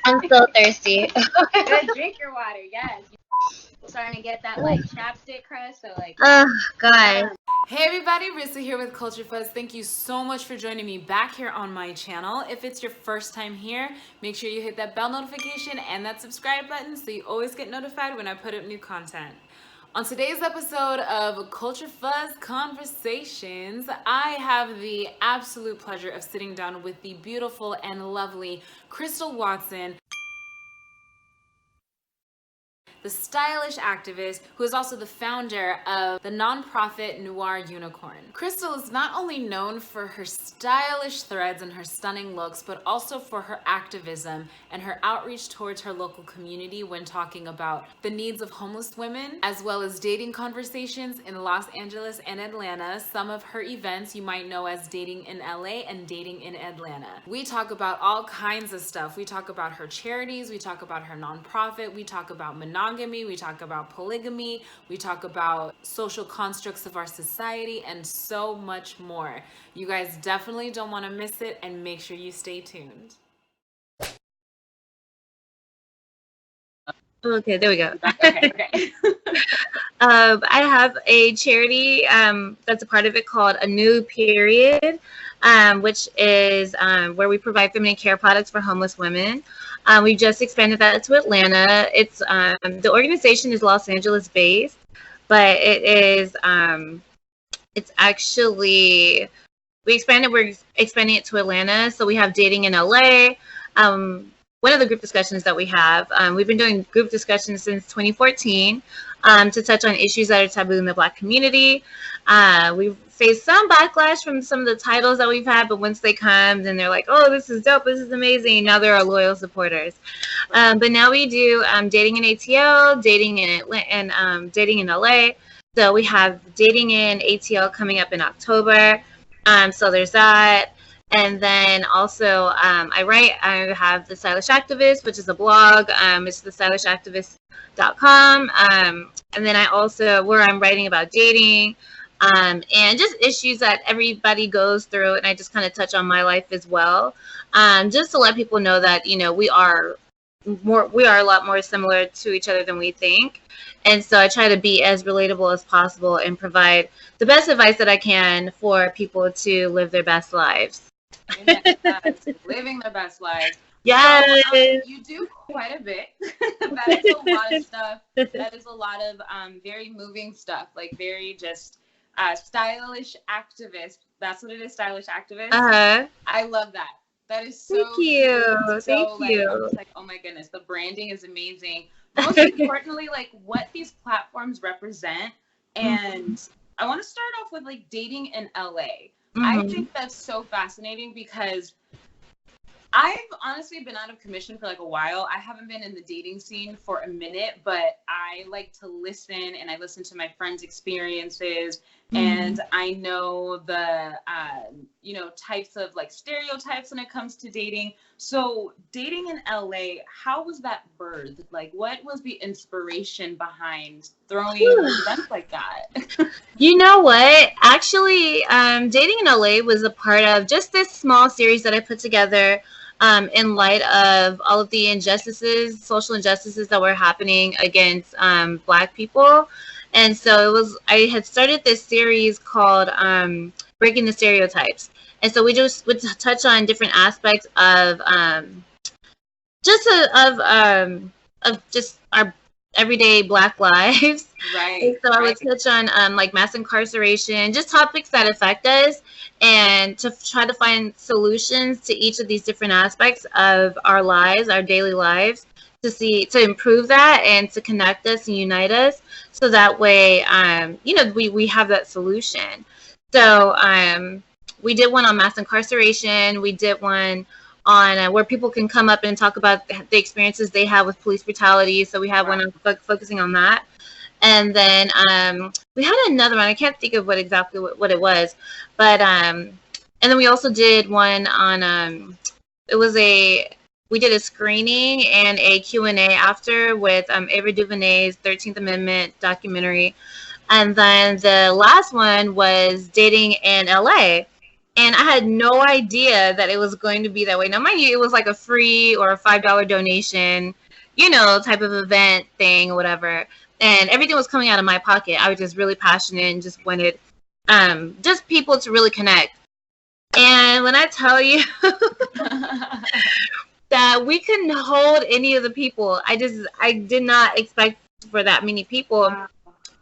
I'm so thirsty. Good, drink your water. Yes. Starting to get that like chapstick crush. So like. Oh, God. Hey everybody, Rissa here with Culture Fuzz. Thank you so much for joining me back here on my channel. If it's your first time here, make sure you hit that bell notification and that subscribe button so you always get notified when I put up new content. On today's episode of Culture Fuzz Conversations, I have the absolute pleasure of sitting down with the beautiful and lovely Crystal Watson, the stylish activist who is also the founder of the nonprofit Noir Unicorn. Crystal is not only known for her stylish threads and her stunning looks, but also for her activism and her outreach towards her local community when talking about the needs of homeless women, as well as dating conversations in Los Angeles and Atlanta. Some of her events you might know as Dating in LA and Dating in Atlanta. We talk about all kinds of stuff. We talk about her charities, we talk about her nonprofit, we talk about monogamy, we talk about polygamy, we talk about social constructs of our society, and so much more. You guys definitely don't want to miss it, and make sure you stay tuned. Okay, there we go. Okay. I have a charity that's a part of it called A New Period, which is where we provide feminine care products for homeless women. We just expanded that to Atlanta. It's the organization is Los Angeles based, but it is it's actually we're expanding it to Atlanta. So we have Dating in LA. One of the group discussions that we have, we've been doing group discussions since 2014 to touch on issues that are taboo in the Black community. We've faced some backlash from some of the titles that we've had, but once they come, then they're like, oh, this is dope, this is amazing. Now they're our loyal supporters. But now we do dating in ATL, dating in Atlanta, and dating in LA. So we have dating in ATL coming up in October. So there's that. And then also I have The Stylish Activist, which is a blog. It's thestylishactivist.com. And then I also, where I'm writing about dating and just issues that everybody goes through. And I just kind of touch on my life as well. Just to let people know that, you know, we are a lot more similar to each other than we think. And so I try to be as relatable as possible and provide the best advice that I can for people to live their best lives. Living their best lives. Yes. So, you do quite a bit. That is a lot of stuff. That is a lot of very moving stuff, like very just stylish activist. That's what it is, stylish activist. I love that. That is so Thank you. So, Thank you. I'm just like, oh my goodness, the branding is amazing. Most importantly, like what these platforms represent. And I want to start off with like dating in LA. I think that's so fascinating because I've honestly been out of commission for like a while. I haven't been in the dating scene for a minute, but I like to listen and I listen to my friends' experiences and I know the, types of like stereotypes when it comes to dating. So dating in LA, how was that birthed? Like what was the inspiration behind throwing events like that? You know what? Actually, dating in LA was a part of just this small series that I put together in light of all of the injustices, social injustices that were happening against Black people. And so I had started this series called Breaking the Stereotypes. And so we just would touch on different aspects of just our everyday Black lives. Right. And so I would touch on like mass incarceration, just topics that affect us, and to try to find solutions to each of these different aspects of our lives, our daily lives, to improve that and to connect us and unite us, so that way we have that solution. So we did one on mass incarceration. We did one on where people can come up and talk about the experiences they have with police brutality. So we have one on focusing on that. And then we had another one. I can't think of what it was. But and then we also did one on we did a screening and a Q&A after with Ava DuVernay's 13th Amendment documentary. And then the last one was dating in LA. And I had no idea that it was going to be that way. Now, mind you, it was like a free or a $5 donation, you know, type of event thing or whatever. And everything was coming out of my pocket. I was just really passionate and just wanted just people to really connect. And when I tell you that we couldn't hold any of the people, I did not expect for that many people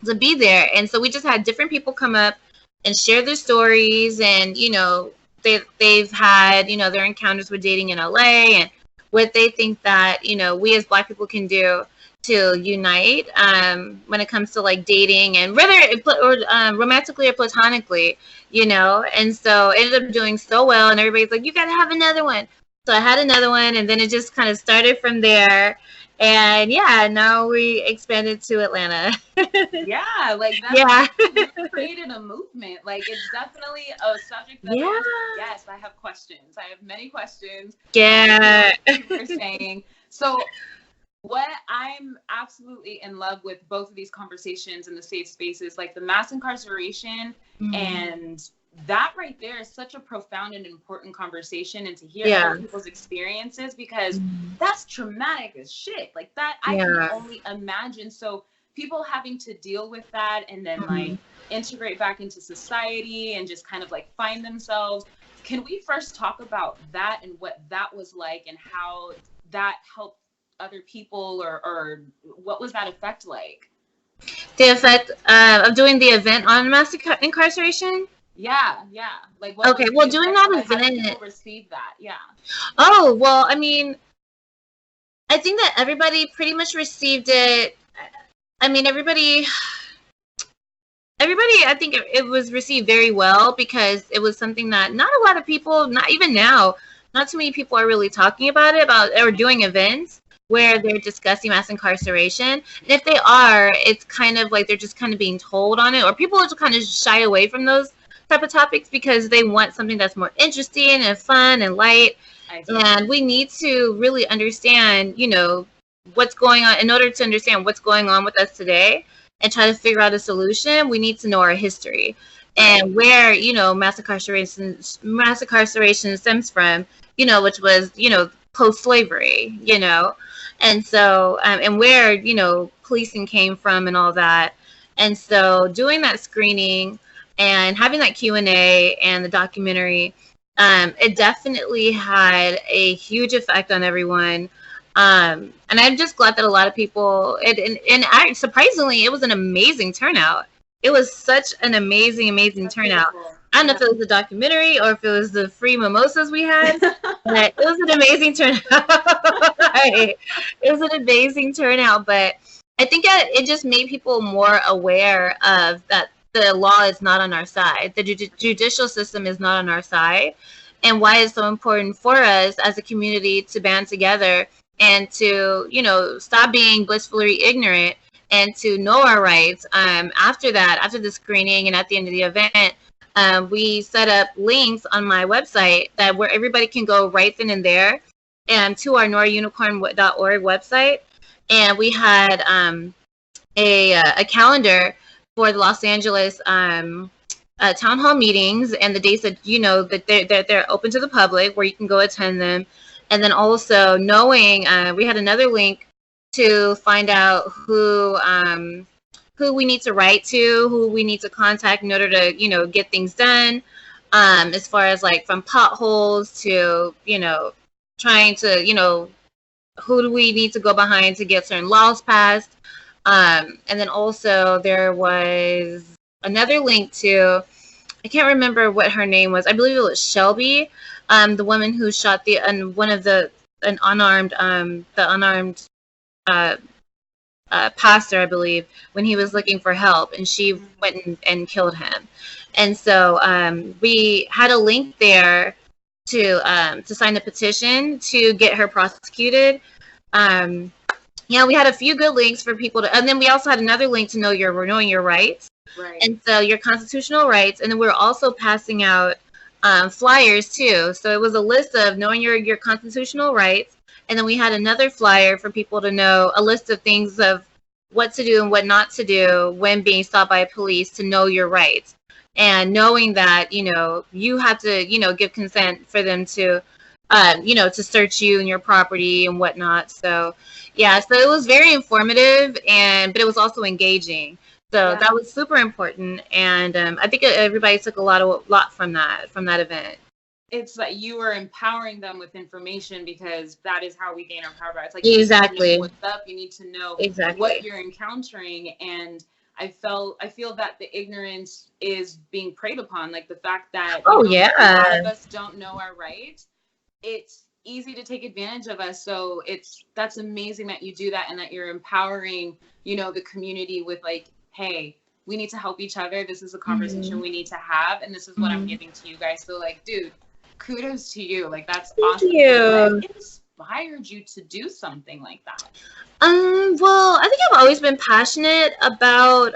to be there. And so we just had different people come up and share their stories, and you know, they've had, you know, their encounters with dating in LA and what they think that, you know, we as Black people can do to unite when it comes to like dating, and whether romantically or platonically, you know. And so it ended up doing so well, and everybody's like, you gotta have another one. So I had another one, and then it just kind of started from there. And yeah, now we expanded to Atlanta. Yeah, like that's you created a movement. Like it's definitely a subject that yes, I have questions. I have many questions. Yeah. You're saying. So what I'm absolutely in love with both of these conversations in the safe spaces, like the mass incarceration and that right there is such a profound and important conversation, and to hear other people's experiences, because that's traumatic as shit. Like that, I can only imagine. So people having to deal with that and then like integrate back into society and just kind of like find themselves. Can we first talk about that and what that was like and how that helped other people, or what was that effect like? The effect of doing the event on mass incarceration? Yeah. Like, what okay, well, doing that event, how did people receive that? Yeah. Oh, well, I mean, I think that everybody pretty much received it. I mean, everybody, I think it was received very well, because it was something that not a lot of people, not even now, not too many people are really talking about it, or doing events where they're discussing mass incarceration. And if they are, it's kind of like they're just kind of being told on it, or people just kind of shy away from those type of topics because they want something that's more interesting and fun and light. And we need to really understand, you know, what's going on. In order to understand what's going on with us today and try to figure out a solution, we need to know our history and where, you know, mass incarceration stems from, you know, which was, you know, post-slavery, you know. And so and where, you know, policing came from and all that. And so doing that screening and having that Q&A and the documentary, it definitely had a huge effect on everyone. And I'm just glad that a lot of people, and surprisingly, it was an amazing turnout. It was such an amazing turnout. Beautiful. I don't know if it was the documentary or if it was the free mimosas we had, but it was an amazing turnout. Right. It was an amazing turnout, but I think it just made people more aware of that the law is not on our side. The judicial system is not on our side, and why it's so important for us as a community to band together and to, you know, stop being blissfully ignorant and to know our rights. After the screening and at the end of the event, we set up links on my website that where everybody can go right then and there, and to our noirunicorn.org website. And we had a calendar for the Los Angeles town hall meetings and the days that, you know, that they're open to the public, where you can go attend them. And then also knowing, we had another link to find out who we need to write to, who we need to contact in order to, you know, get things done, as far as like from potholes to, you know, trying to, you know, who do we need to go behind to get certain laws passed. And then also there was another link to, I can't remember what her name was. I believe it was Shelby, the woman who shot the unarmed pastor, I believe, when he was looking for help, and she went and killed him. And so we had a link there to sign the petition to get her prosecuted. Yeah, we had a few good links for people to, and then we also had another link to knowing your rights. Right. And so your constitutional rights, and then we were also passing out flyers too. So it was a list of knowing your constitutional rights, and then we had another flyer for people to know a list of things of what to do and what not to do when being stopped by police to know your rights. and knowing that, you have to, give consent for them to, to search you and your property and whatnot. So, yeah, so it was very informative, but it was also engaging. So that was super important, and I think everybody took a lot from that event. It's like you were empowering them with information, because that is how we gain our power back. It's like, exactly, you need to know what's up, you need to know what you're encountering. And I feel that the ignorance is being preyed upon, like the fact that a lot of us don't know our rights. It's easy to take advantage of us. So that's amazing that you do that, and that you're empowering, the community with like, hey, we need to help each other. This is a conversation we need to have, and this is what I'm giving to you guys. So like, dude, kudos to you. Like, that's awesome. What inspired you to do something like that? Well, I think I've always been passionate about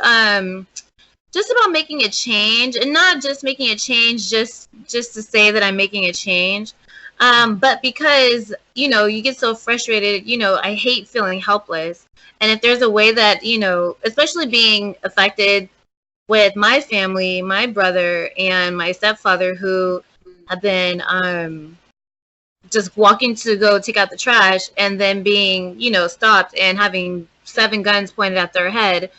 just about making a change, and not just making a change just to say that I'm making a change. But because, you get so frustrated, I hate feeling helpless. And if there's a way that, especially being affected with my family, my brother and my stepfather, who have been just walking to go take out the trash, and then being, stopped and having 7 guns pointed at their head,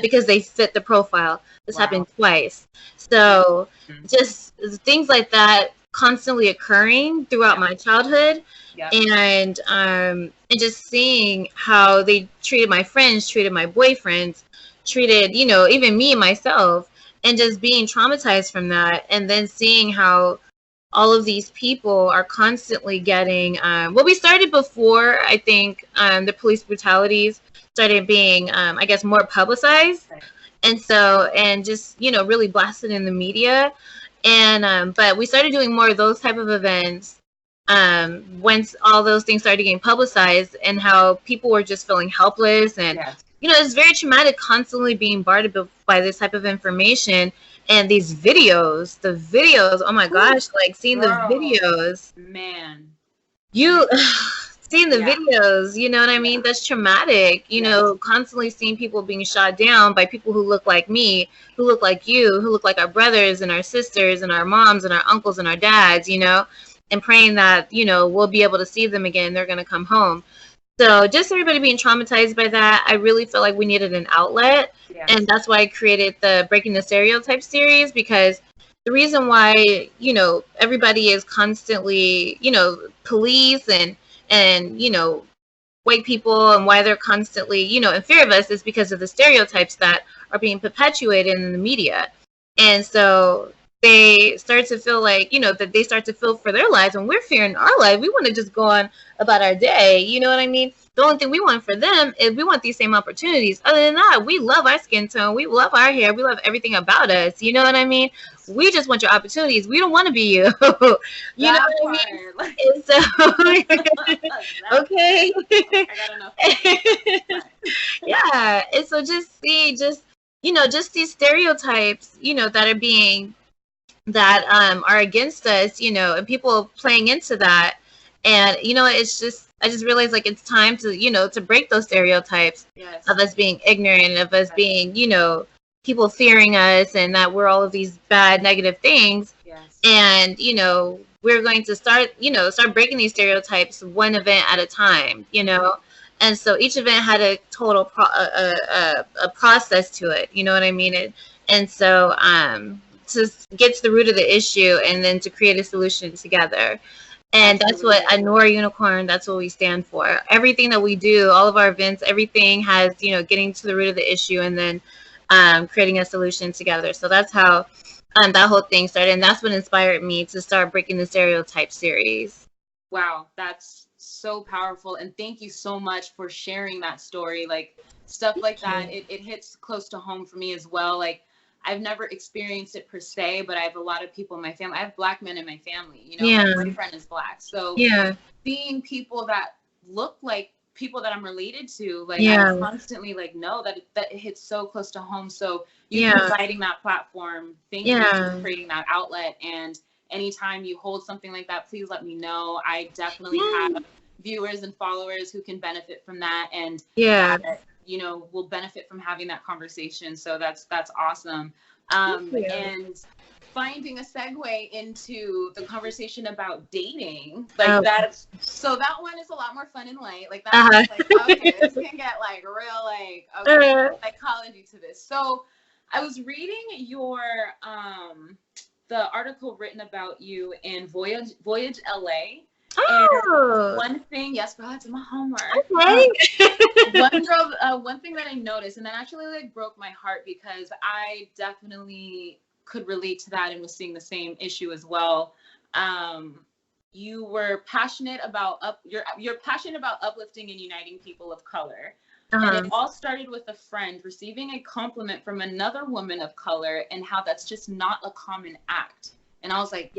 because they fit the profile. This happened twice. So just things like that constantly occurring throughout my childhood. And just seeing how they treated my friends, treated my boyfriends, treated, even me and myself, and just being traumatized from that. And then seeing how all of these people are constantly getting, we started before, I think, the police brutalities started being, I guess, more publicized. And so, and just, really blasted in the media. And, but we started doing more of those type of events once all those things started getting publicized, and how people were just feeling helpless. And, it's very traumatic constantly being bombarded by this type of information. And these videos, oh my gosh, like seeing the videos, man, seeing the videos, you know what I mean? That's traumatic, constantly seeing people being shot down by people who look like me, who look like you, who look like our brothers and our sisters and our moms and our uncles and our dads, and praying that, we'll be able to see them again. They're going to come home. So just everybody being traumatized by that, I really felt like we needed an outlet. And that's why I created the Breaking the Stereotype series, because the reason why, everybody is constantly, police and white people, and why they're constantly, in fear of us, is because of the stereotypes that are being perpetuated in the media. And so they start to feel like, that they start to feel for their lives, and we're fearing our life. We want to just go on about our day. You know what I mean? The only thing we want for them is we want these same opportunities. Other than that, we love our skin tone. We love our hair. We love everything about us. You know what I mean? We just want your opportunities. We don't want to be you. You know what I mean? And so, okay. I gotta know. Yeah. And so just these stereotypes, that are being, that are against us, and people playing into that. And, it's just, I just realized, like, it's time to, to break those stereotypes of us being ignorant, of us being, people fearing us, and that we're all of these bad, negative things. And, we're going to start breaking these stereotypes one event at a time, And so each event had a total a process to it, you know what I mean? And so to get to the root of the issue, and then to create a solution together. And that's what a Noir Unicorn, that's what we stand for. Everything that we do, all of our events, everything has, getting to the root of the issue, and then creating a solution together. So that's how that whole thing started. And that's what inspired me to start Breaking the Stereotype series. Wow, that's so powerful. And thank you so much for sharing that story. Like, stuff like that, it hits close to home for me as well. Like, I've never experienced it per se, but I have a lot of people in my family. I have Black men in my family, my boyfriend is Black. So seeing people that look like people that I'm related to, like, I constantly like know that it hits so close to home. So you providing that platform, thank you for creating that outlet. And anytime you hold something like that, please let me know. I definitely have viewers and followers who can benefit from that. And will benefit from having that conversation. So that's awesome. And finding a segue into the conversation about dating, like that's, so that one is a lot more fun and light. Like that one's like, okay, this can get like real, like, okay, psychology to this. So I was reading your, the article written about you in Voyage LA. And one thing, yes, girl, it's my homework. One thing that I noticed, and that actually like broke my heart, because I definitely could relate to that and was seeing the same issue as well. You were passionate about you're passionate about uplifting and uniting people of color. And it all started with a friend receiving a compliment from another woman of color, and how that's just not a common act. And I was like,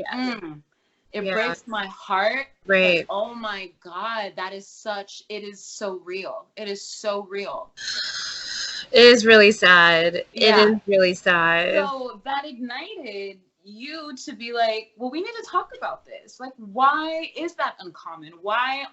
it breaks my heart. Right. Like, oh my God, it is so real. It is so real. It is really sad. Yeah. It is really sad. So that ignited you to be like, well, we need to talk about this. Like, why is that uncommon? Why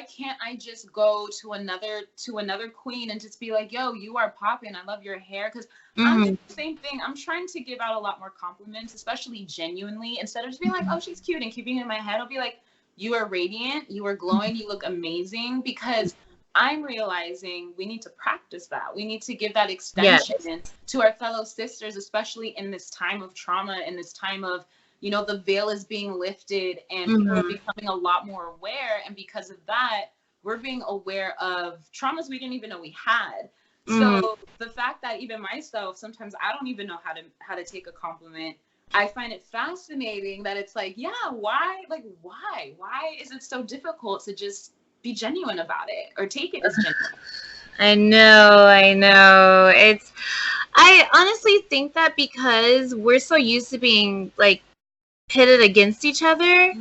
can't I just go to another queen and just be like, yo, you are popping, I love your hair? Because I'm doing the same thing. I'm trying to give out a lot more compliments, especially genuinely, instead of just being like, oh, she's cute and keeping it in my head. I'll be like, you are radiant, you are glowing, you look amazing. Because I'm realizing we need to practice that. We need to give that extension to our fellow sisters, especially in this time of trauma, in this time of, the veil is being lifted and people are becoming a lot more aware. And because of that, we're being aware of traumas we didn't even know we had. So the fact that even myself, sometimes I don't even know how to take a compliment. I find it fascinating that it's like, why is it so difficult to just be genuine about it or take it as genuine? I know. I honestly think that because we're so used to being like pitted against each other.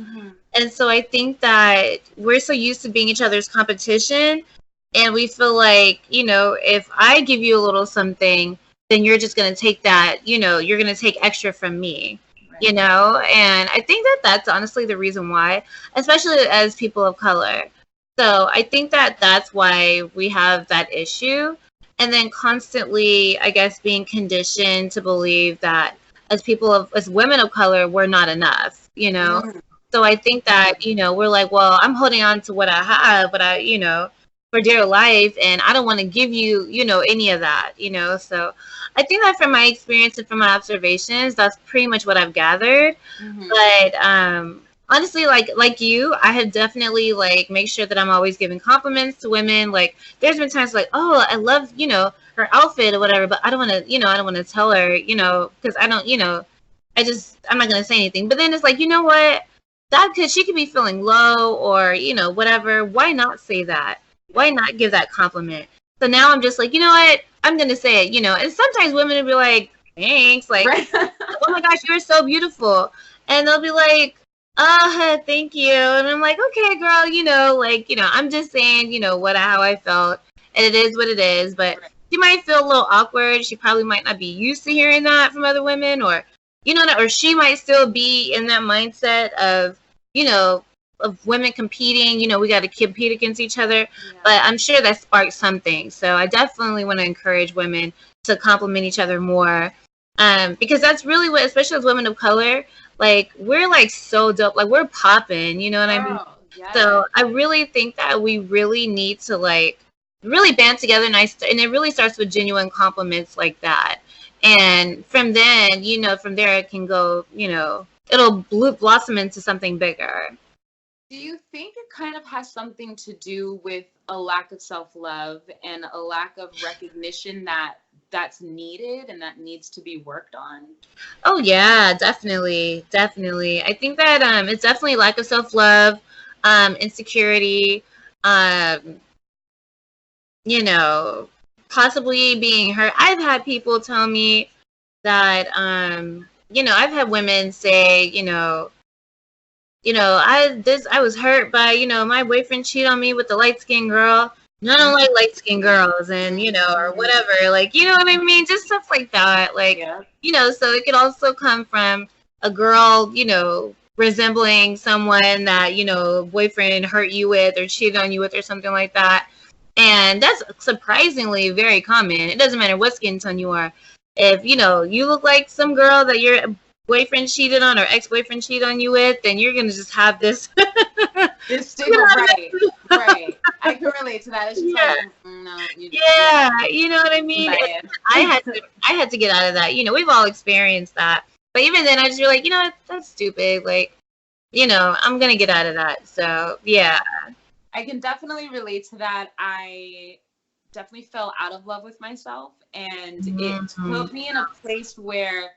And so I think that we're so used to being each other's competition, and we feel like, if I give you a little something, then you're just going to take that, you're going to take extra from me. And I think that that's honestly the reason why, especially as people of color. So I think that that's why we have that issue. And then constantly, I guess, being conditioned to believe that as women of color, we're not enough, So I think that, we're like, well, I'm holding on to what I have, but for dear life, and I don't want to give you, any of that, So I think that from my experience and from my observations, that's pretty much what I've gathered. But honestly, like you, I have definitely make sure that I'm always giving compliments to women. Like, there's been times like, oh, I love, her outfit or whatever, but I don't want to, I don't want to tell her, because I don't, I'm not going to say anything. But then it's like, you know what? She could be feeling low or, whatever. Why not say that? Why not give that compliment? So now I'm just like, you know what? I'm going to say it, and sometimes women will be like, thanks. Like, oh my gosh, you're so beautiful. And they'll be like, thank you. And I'm like, okay, girl, I'm just saying, how I felt. And it is what it is. But she might feel a little awkward. She probably might not be used to hearing that from other women, or, or she might still be in that mindset of, of women competing, we got to compete against each other. But I'm sure that sparked something. So I definitely want to encourage women to compliment each other more. Because that's really what, especially as women of color, we're so dope. We're popping, you know what I mean? Yes. So I really think that we really need to really band together nice. And it really starts with genuine compliments like that. And from then, from there it can go, it'll blossom into something bigger. Do you think it kind of has something to do with a lack of self-love and a lack of recognition that's needed and that needs to be worked on? Oh yeah, definitely. I think that it's definitely lack of self-love, insecurity, possibly being hurt. I've had people tell me that I've had women say, I was hurt by, my boyfriend cheated on me with the light-skinned girl. No, I don't like light-skinned girls, and, or whatever. You know what I mean? Just stuff like that. So it could also come from a girl, resembling someone that, boyfriend hurt you with or cheated on you with or something like that. And that's surprisingly very common. It doesn't matter what skin tone you are. if you know you look like some girl that your boyfriend cheated on or ex-boyfriend cheated on you with, then you're gonna just have this this stigma, right. I can relate to that. It's just like, no, you know what I mean. I had to get out of that. You know, we've all experienced that. But even then, I just feel like, you know what, that's stupid. Like, you know, I'm gonna get out of that. So yeah, I can definitely relate to that. I definitely fell out of love with myself, and it put me in a place where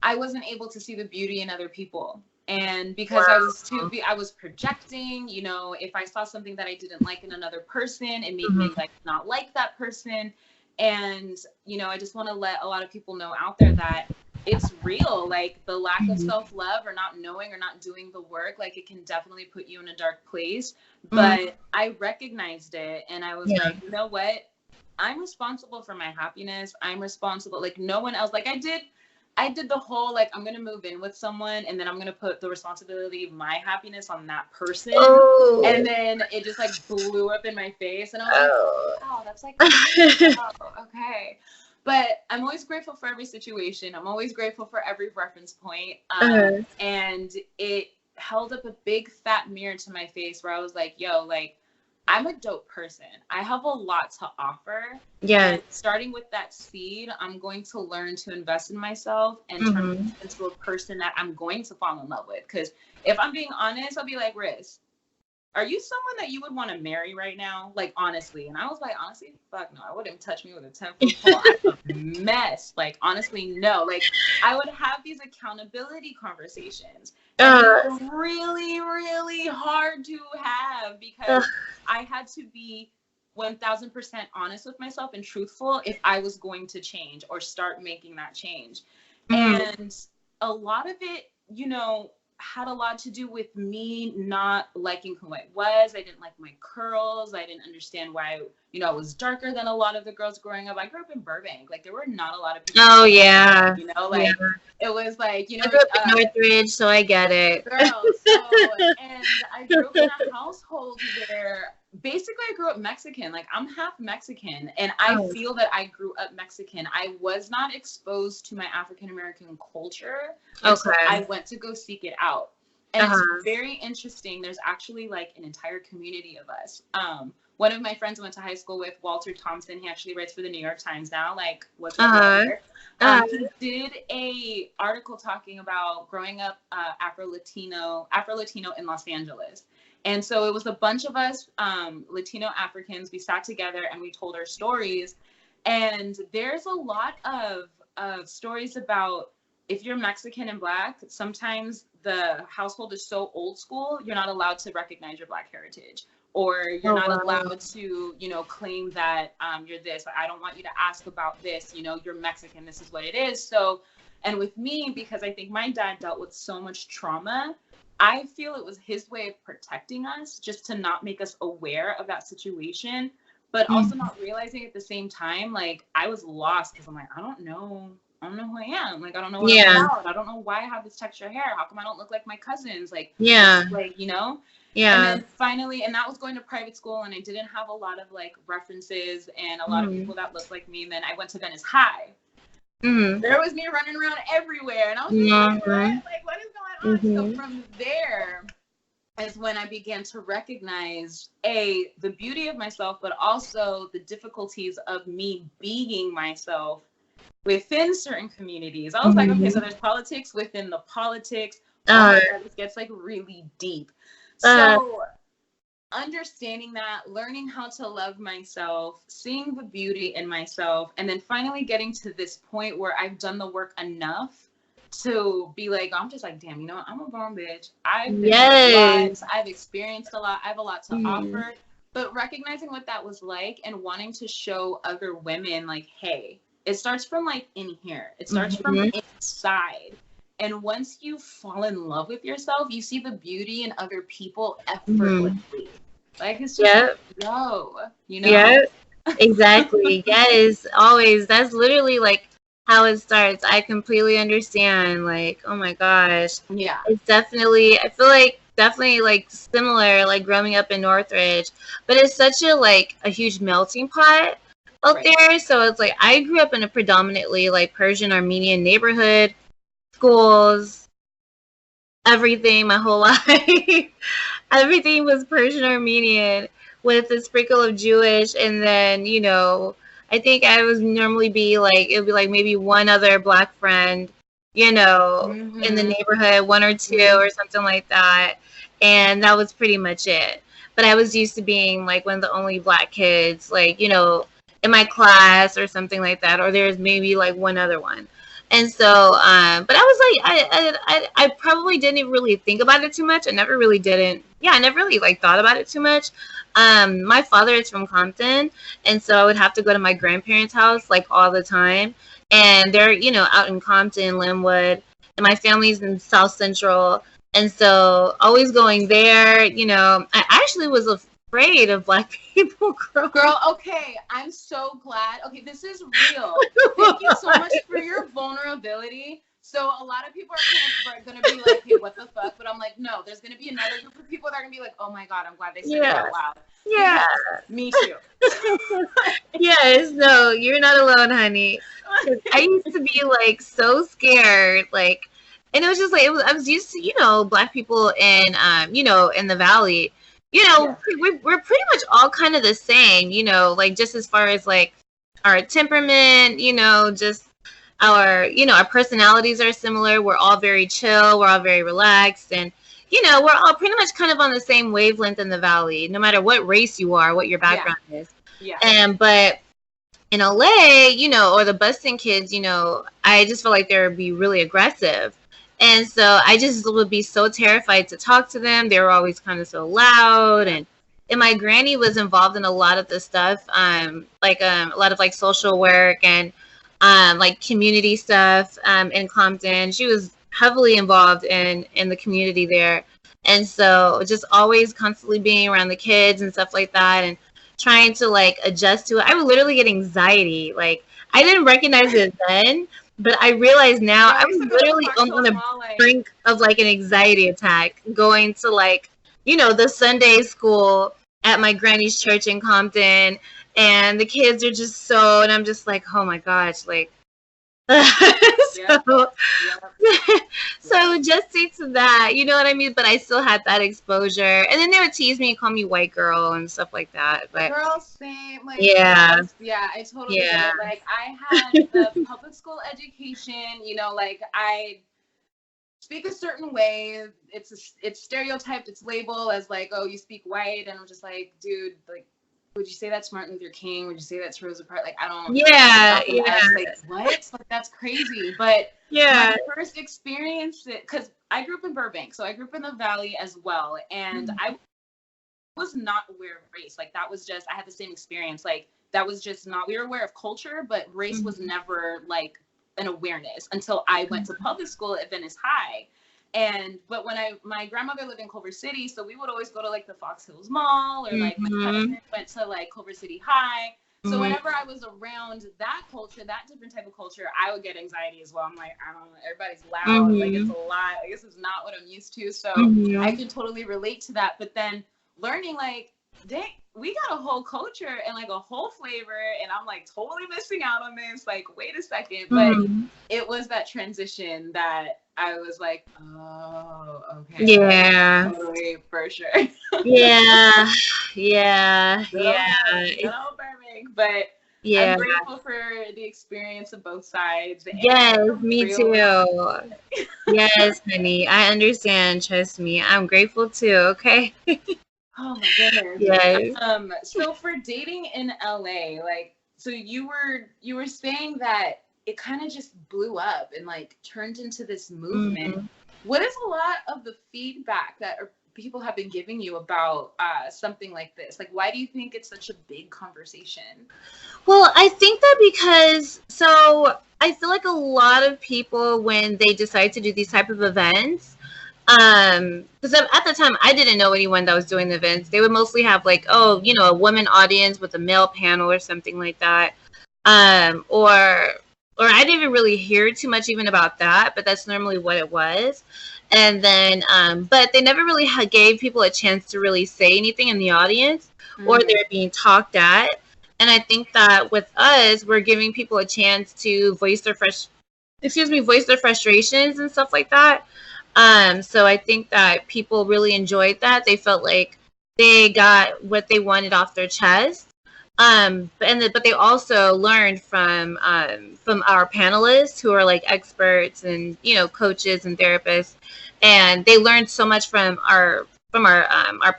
I wasn't able to see the beauty in other people. And because I was projecting, you know, if I saw something that I didn't like in another person, it made me like not like that person. And, you know, I just want to let a lot of people know out there that it's real. Like the lack of self-love or not knowing or not doing the work, like it can definitely put you in a dark place. But I recognized it, and I was like, you know what? I'm responsible for my happiness. I'm responsible. Like no one else. Like I did the whole, like, I'm going to move in with someone and then I'm going to put the responsibility of my happiness on that person. Oh. And then it just like blew up in my face. And I was like, oh, that's like, oh, okay. But I'm always grateful for every situation. I'm always grateful for every reference point. And it held up a big fat mirror to my face where I was like, yo, like, I'm a dope person. I have a lot to offer. Yeah. And starting with that seed, I'm going to learn to invest in myself and turn into a person that I'm going to fall in love with. Because if I'm being honest, I'll be like, Riz, are you someone that you would want to marry right now? Like, honestly. And I was like, honestly, fuck no. I wouldn't touch me with a 10-foot pole. I'm a mess. Like, honestly, no. Like, I would have these accountability conversations. And it was really, really hard to have because I had to be 1000% honest with myself and truthful if I was going to change or start making that change. And a lot of it, you know, had a lot to do with me not liking who I was. I didn't like my curls. I didn't understand why, you know, I was darker than a lot of the girls growing up. I grew up in Burbank. Like, there were not a lot of people. Oh, yeah. You know, like, it was like, you know. I grew up in Northridge, so I get it. Girl, so, and I grew up in a household where basically I grew up Mexican. Like, I'm half Mexican, and I feel that I grew up Mexican. I was not exposed to my African-American culture until I went to go seek it out. And it's very interesting. There's actually like an entire community of us. One of my friends I went to high school with, Walter Thompson, he actually writes for the New York Times now. Like, what's up, Walter? He did a article talking about growing up Afro-Latino in Los Angeles. And so it was a bunch of us, Latino Africans. We sat together and we told our stories. And there's a lot of stories about if you're Mexican and Black, sometimes the household is so old school, you're not allowed to recognize your Black heritage. Or you're not allowed to, you know, claim that you're this. I don't want you to ask about this. You know, you're Mexican. This is what it is. So, and with me, because I think my dad dealt with so much trauma, I feel it was his way of protecting us, just to not make us aware of that situation, but also not realizing at the same time, like, I was lost because I'm like, I don't know who I am. Like, I don't know what I'm about. I don't know why I have this texture hair. How come I don't look like my cousins? Like, like, you know? Yeah. And then finally, and that was going to private school, and I didn't have a lot of like references and a lot of people that looked like me. And then I went to Venice High. There was me running around everywhere, and I was like, what is going on? So from there is when I began to recognize the beauty of myself, but also the difficulties of me being myself within certain communities. I was like, okay, so there's politics within the politics. Oh my God, this gets like really deep. So understanding that, learning how to love myself, seeing the beauty in myself, and then finally getting to this point where I've done the work enough to be like, I'm just like, damn, you know what? I'm a grown bitch. I've been a lot. I've experienced a lot. I have a lot to offer. But recognizing what that was like and wanting to show other women, like, hey, it starts from like in here. It starts from inside. And once you fall in love with yourself, you see the beauty in other people effortlessly. Like, it's just like, yo, you know? Yeah, exactly. Yes, always. That's literally like how it starts. I completely understand. Like, oh my gosh. Yeah. It's definitely, I feel like definitely like similar, like growing up in Northridge, but it's such a like a huge melting pot out there. So it's like I grew up in a predominantly like Persian Armenian neighborhood, schools, everything my whole life. Everything was Persian Armenian with a sprinkle of Jewish, and then I think I was normally be like it would be like maybe one other black friend, in the neighborhood, one or two or something like that, and that was pretty much it. But I was used to being like one of the only black kids, like in my class or something like that, or there's maybe like one other one. And so, but I was like, I probably didn't really think about it too much. I never really like thought about it too much. My father is from Compton, and so I would have to go to my grandparents' house like all the time. And they're, out in Compton, Linwood, and my family's in South Central. And so always going there, I actually was afraid of black people. Girl, okay, I'm so glad. Okay, this is real. Thank you so much for your vulnerability. So a lot of people are going to be like, hey, what the fuck? But I'm like, no, there's going to be another group of people that are going to be like, oh my God, I'm glad they said it out loud. Yeah. Me too. Yes, no, you're not alone, honey. I used to be like so scared, like, and it was just like, I was used to, black people in, in the Valley. We're pretty much all kind of the same, like just as far as like our temperament, just our personalities are similar. We're all very chill. We're all very relaxed. And, we're all pretty much kind of on the same wavelength in the Valley, no matter what race you are, what your background is. Yeah. But in LA, or the Boston kids, I just felt like they would be really aggressive. And so I just would be so terrified to talk to them. They were always kind of so loud. And my granny was involved in a lot of the stuff, like a lot of like social work and like community stuff in Compton. She was heavily involved in the community there. And so just always constantly being around the kids and stuff like that and trying to like adjust to it. I would literally get anxiety. Like I didn't recognize it then. But I realize now I was literally on the brink of like an anxiety attack going to like, the Sunday school at my granny's church in Compton, and the kids are just and I'm just like, oh my gosh, like, so just say to that, you know what I mean? But I still had that exposure, and then they would tease me and call me white girl and stuff like that. But girl, same. Like, yeah, I totally get it. Like I had the public school education, like I speak a certain way. It's stereotyped. It's labeled as like, oh, you speak white, and I'm just like, dude, like, would you say that's Martin Luther King? Would you say that's Rosa Parks? Like, I don't. Yeah. Like, what? Like, that's crazy. But my first experience, because I grew up in Burbank, so I grew up in the Valley as well, and I was not aware of race. Like, that was just, I had the same experience. Like, that was just not. We were aware of culture, but race was never like an awareness until I went to public school at Venice High. But when my grandmother lived in Culver City, so we would always go to like the Fox Hills Mall, or like my cousin went to like Culver City High. So whenever I was around that culture, that different type of culture, I would get anxiety as well. I'm like, I don't know, everybody's loud, like it's a lot. Like this is not what I'm used to. So I can totally relate to that. But then learning like, dang, we got a whole culture and like a whole flavor, and I'm like totally missing out on this. Like, wait a second. But it was that transition that I was like, oh, okay. Yeah. Totally, for sure. Yeah. But I'm grateful for the experience of both sides. Yes, me too. Yes, honey. I understand. Trust me. I'm grateful too. Okay. Oh my goodness. Yes. So for dating in LA, like, so you were saying that it kind of just blew up and like turned into this movement. What is a lot of the feedback that people have been giving you about something like this? Like, why do you think it's such a big conversation? Well, I think that because, so I feel like a lot of people, when they decide to do these type of events, because at the time I didn't know anyone that was doing the events. They would mostly have like, oh, a woman audience with a male panel or something like that. Or I didn't even really hear too much even about that, but that's normally what it was. And then, but they never really gave people a chance to really say anything in the audience, or they're being talked at. And I think that with us, we're giving people a chance to voice their frustrations and stuff like that. So I think that people really enjoyed that. They felt like they got what they wanted off their chest. But they also learned from our panelists who are like experts and, you know, coaches and therapists, and they learned so much from our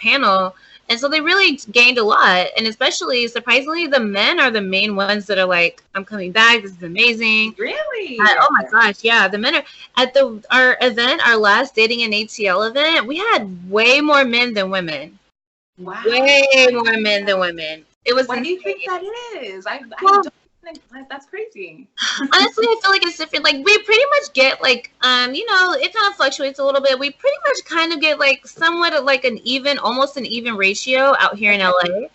panel. And so they really gained a lot. And especially, surprisingly, the men are the main ones that are like, I'm coming back. This is amazing. Really? Oh my gosh. Yeah. The men are at our event, our last Dating in ATL event. We had way more men than women. Wow. Way more men than women. It was. What do you think that is? I don't think that's crazy. Honestly, I feel like it's different. Like, we pretty much get like, you know, it kind of fluctuates a little bit. We pretty much kind of get like somewhat of like almost an even ratio out here in LA.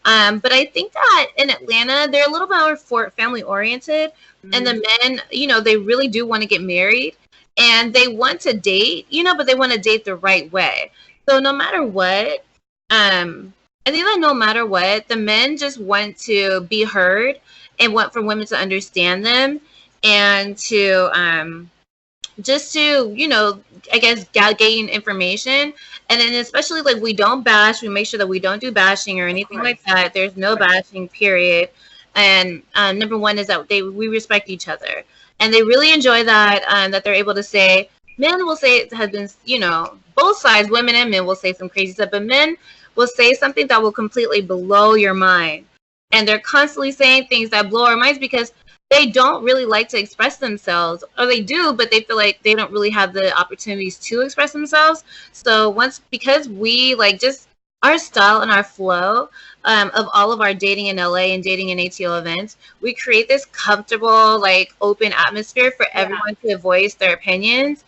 But I think that in Atlanta, they're a little bit more family oriented, and the men, you know, they really do want to get married, and they want to date, you know, but they want to date the right way. So no matter what, I think that no matter what, the men just want to be heard and want for women to understand them, and to just to, you know, I guess gain information. And then especially, like, we don't bash. We make sure that we don't do bashing or anything like that. There's no bashing, period. And number one is that we respect each other, and they really enjoy that. That they're able to say, men will say, it has been, you know, both sides, women and men will say some crazy stuff, but men will say something that will completely blow your mind. And they're constantly saying things that blow our minds because they don't really like to express themselves, or they do, but they feel like they don't really have the opportunities to express themselves. So because we like just our style and our flow of all of our dating in LA and dating in ATL events, we create this comfortable, like, open atmosphere for everyone to voice their opinions.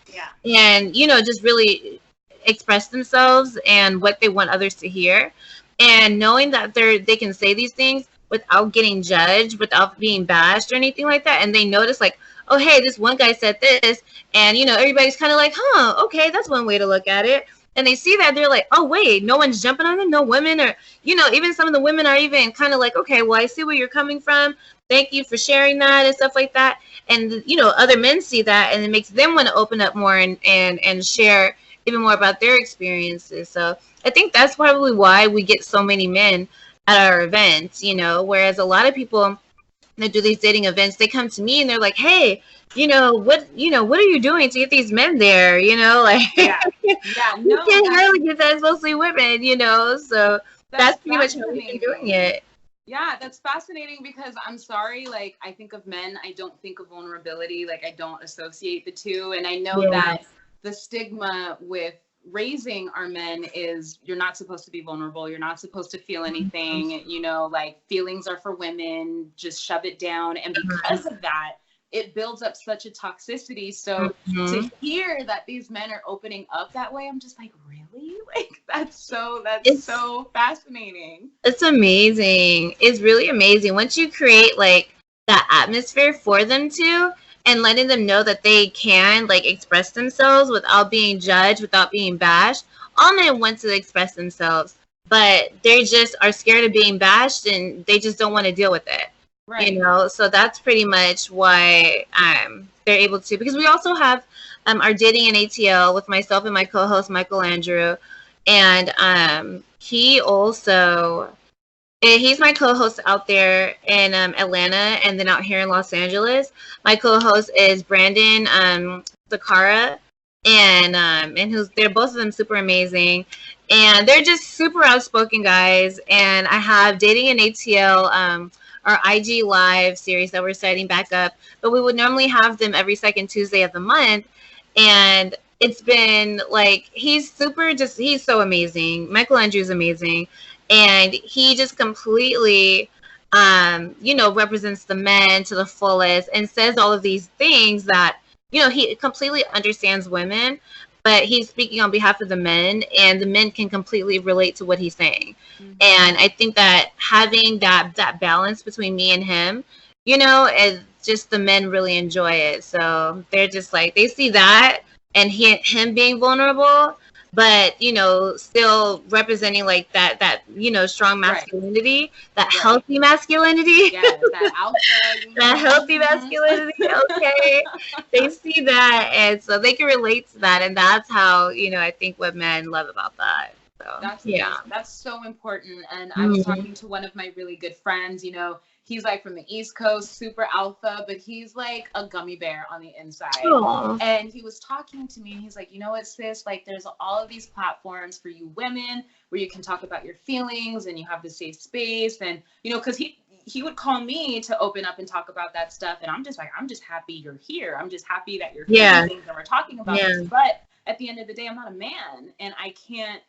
And, you know, just really express themselves and what they want others to hear. And knowing that they can say these things without getting judged, without being bashed or anything like that. And they notice, like, oh, hey, this one guy said this, and, you know, everybody's kind of like, huh, okay, that's one way to look at it. And they see that, they're like, oh, wait, no one's jumping on them, no women, or, you know, even some of the women are even kind of like, okay, well, I see where you're coming from, thank you for sharing that and stuff like that. And, you know, other men see that, and it makes them want to open up more and share even more about their experiences. So I think that's probably why we get so many men at our events, you know, whereas a lot of people that do these dating events, they come to me and they're like, hey, what are you doing to get these men there? You know, like, you can't hardly get that. It's mostly women, you know, so that's pretty much how we've been doing it. Yeah, that's fascinating because I'm sorry, like, I think of men, I don't think of vulnerability, like, I don't associate the two. And I know that the stigma with raising our men is you're not supposed to be vulnerable, you're not supposed to feel anything, you know, like, feelings are for women, just shove it down. And because of that, it builds up such a toxicity. So to hear that these men are opening up that way, I'm just like, really? Like, that's so fascinating. It's amazing. It's really amazing once you create, like, that atmosphere for them to, and letting them know that they can, like, express themselves without being judged, without being bashed. All men want to express themselves, but they just are scared of being bashed, and they just don't want to deal with it. Right. You know, so that's pretty much why they're able to. Because we also have our dating in ATL with myself and my co-host Michael Andrew, and he's my co-host out there in Atlanta, and then out here in Los Angeles, my co-host is Brandon Zakara, and they're both of them super amazing, and they're just super outspoken guys. And I have dating in ATL, our IG live series that we're setting back up, but we would normally have them every second Tuesday of the month, and it's been like, he's so amazing. Michael Andrew's amazing. And he just completely, represents the men to the fullest and says all of these things that, you know, he completely understands women, but he's speaking on behalf of the men, and the men can completely relate to what he's saying. And I think that having that balance between me and him, you know, is just, the men really enjoy it. So they're just like, they see that, and him being vulnerable, but still representing like that strong masculinity, that healthy masculinity. Yeah, that alpha. That healthy masculinity. Okay, they see that, and so they can relate to that, and that's how I think what men love about that. So that's so important. And I was talking to one of my really good friends. He's like from the East Coast, super alpha, but he's like a gummy bear on the inside. Aww. And he was talking to me, and he's like, you know what, sis? Like, there's all of these platforms for you women where you can talk about your feelings and you have the safe space. And, because he would call me to open up and talk about that stuff. And I'm just like, I'm just happy you're here. I'm just happy that you're feeling things and we're talking about this. But at the end of the day, I'm not a man, and I can't,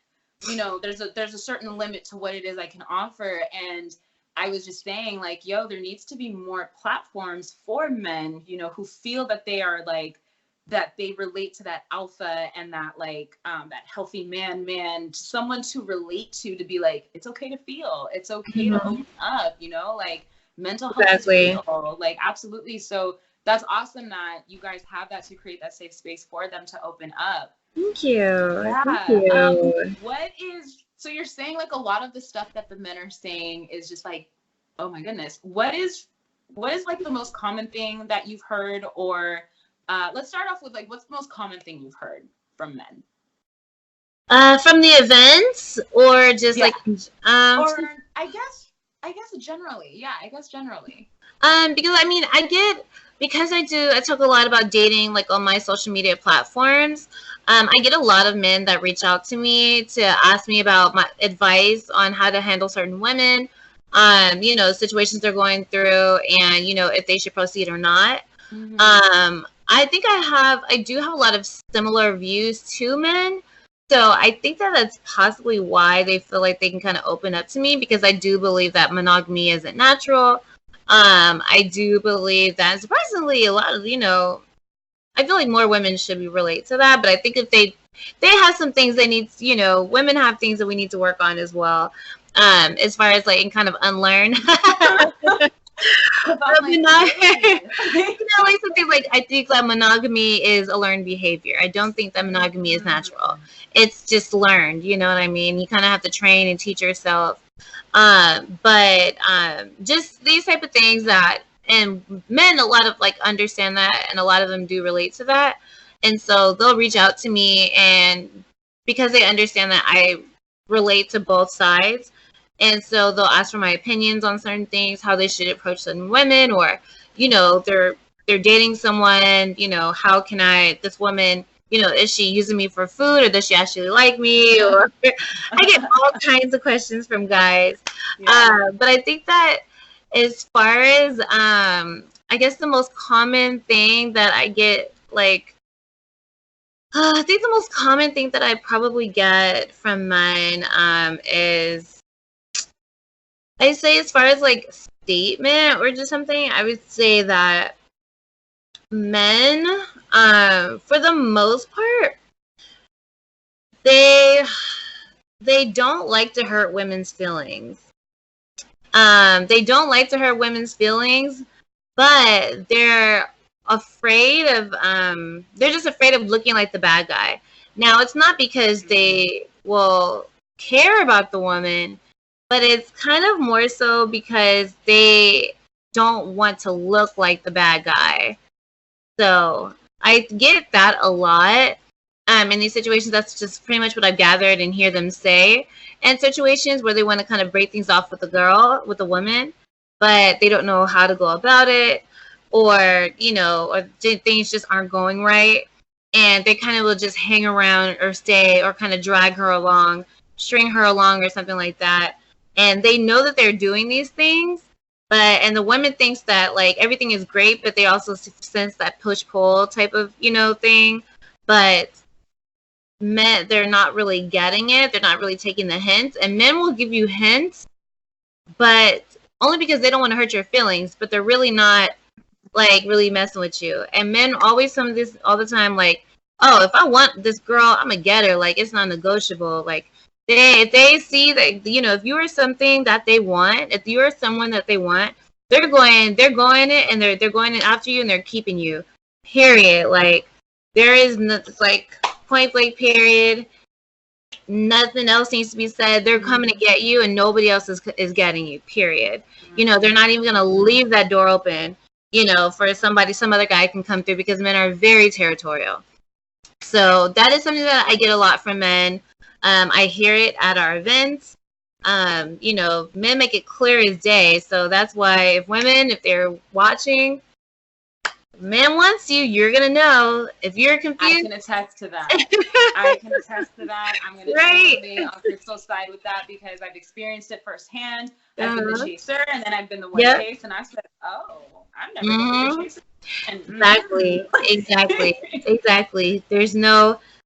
there's a certain limit to what it is I can offer. And I was just saying, like, there needs to be more platforms for men, who feel that they are like, that they relate to that alpha and that like that healthy man, someone to relate to be like, it's okay to feel, it's okay to open up, like mental health is real, like absolutely. So that's awesome that you guys have that to create that safe space for them to open up. Thank you. Yeah. Thank you. So you're saying like a lot of the stuff that the men are saying is just like, oh my goodness, what is like the most common thing that you've heard? Or let's start off with like, what's the most common thing you've heard from men? From the events, or just like or I guess generally. Yeah, I guess generally. Because I talk a lot about dating like on my social media platforms. I get a lot of men that reach out to me to ask me about my advice on how to handle certain women, situations they're going through, and if they should proceed or not. I think I do have a lot of similar views to men. So I think that that's possibly why they feel like they can kind of open up to me, because I do believe that monogamy isn't natural. I do believe that surprisingly a lot of, I feel like more women should relate to that. But I think if they have some things they need, women have things that we need to work on as well. As far as like, and kind of unlearn. I think that monogamy is a learned behavior. I don't think that monogamy is natural. It's just learned, you know what I mean? You kind of have to train and teach yourself. But just these type of things that, and men, a lot of like understand that, and a lot of them do relate to that. And so they'll reach out to me, and because they understand that I relate to both sides. And so they'll ask for my opinions on certain things, how they should approach certain women, or, they're dating someone, how can this woman, is she using me for food, or does she actually like me? Or I get all kinds of questions from guys. But I think that as far as, I guess the most common thing that I get, like, I think the most common thing that I probably get from men is, I say as far as like statement or just something, I would say that men, for the most part, they don't like to hurt women's feelings. They don't like to hurt women's feelings, but they're afraid of, they're just afraid of looking like the bad guy. Now, it's not because they will care about the woman, but it's kind of more so because they don't want to look like the bad guy. So I get that a lot. In these situations, that's just pretty much what I've gathered and hear them say. And situations where they want to kind of break things off with a woman, but they don't know how to go about it, or, or things just aren't going right. And they kind of will just hang around or stay or kind of drag her along, string her along or something like that. And they know that they're doing these things, and the woman thinks that like everything is great, but they also sense that push-pull type of, thing. But men, they're not really getting it. They're not really taking the hints. And men will give you hints, but only because they don't want to hurt your feelings, but they're really not like really messing with you. And men always some of this all the time, like, oh, if I want this girl, I'm gonna get her. Like, it's not negotiable. Like, if they see that, if you are something that they want, if you are someone that they want, they're going it, and they're going in after you, and they're keeping you. Period. Like, there is no, like, point blank period. nothing else needs to be said. They're coming to get you, and nobody else is getting you, period. You know, they're not even going to leave that door open, you know, for some other guy can come through, because men are very territorial. So that is something that I get a lot from men. I hear it at our events. You know, men make it clear as day. So that's why if they're watching, man wants you, you're going to know. If you're confused. I can attest to that. I can attest to that. I'm going to be on Crystal's side with that, because I've experienced it firsthand. I've been the chaser, and then I've been the one chase, and I said, oh, I've never been the chaser. And, Exactly.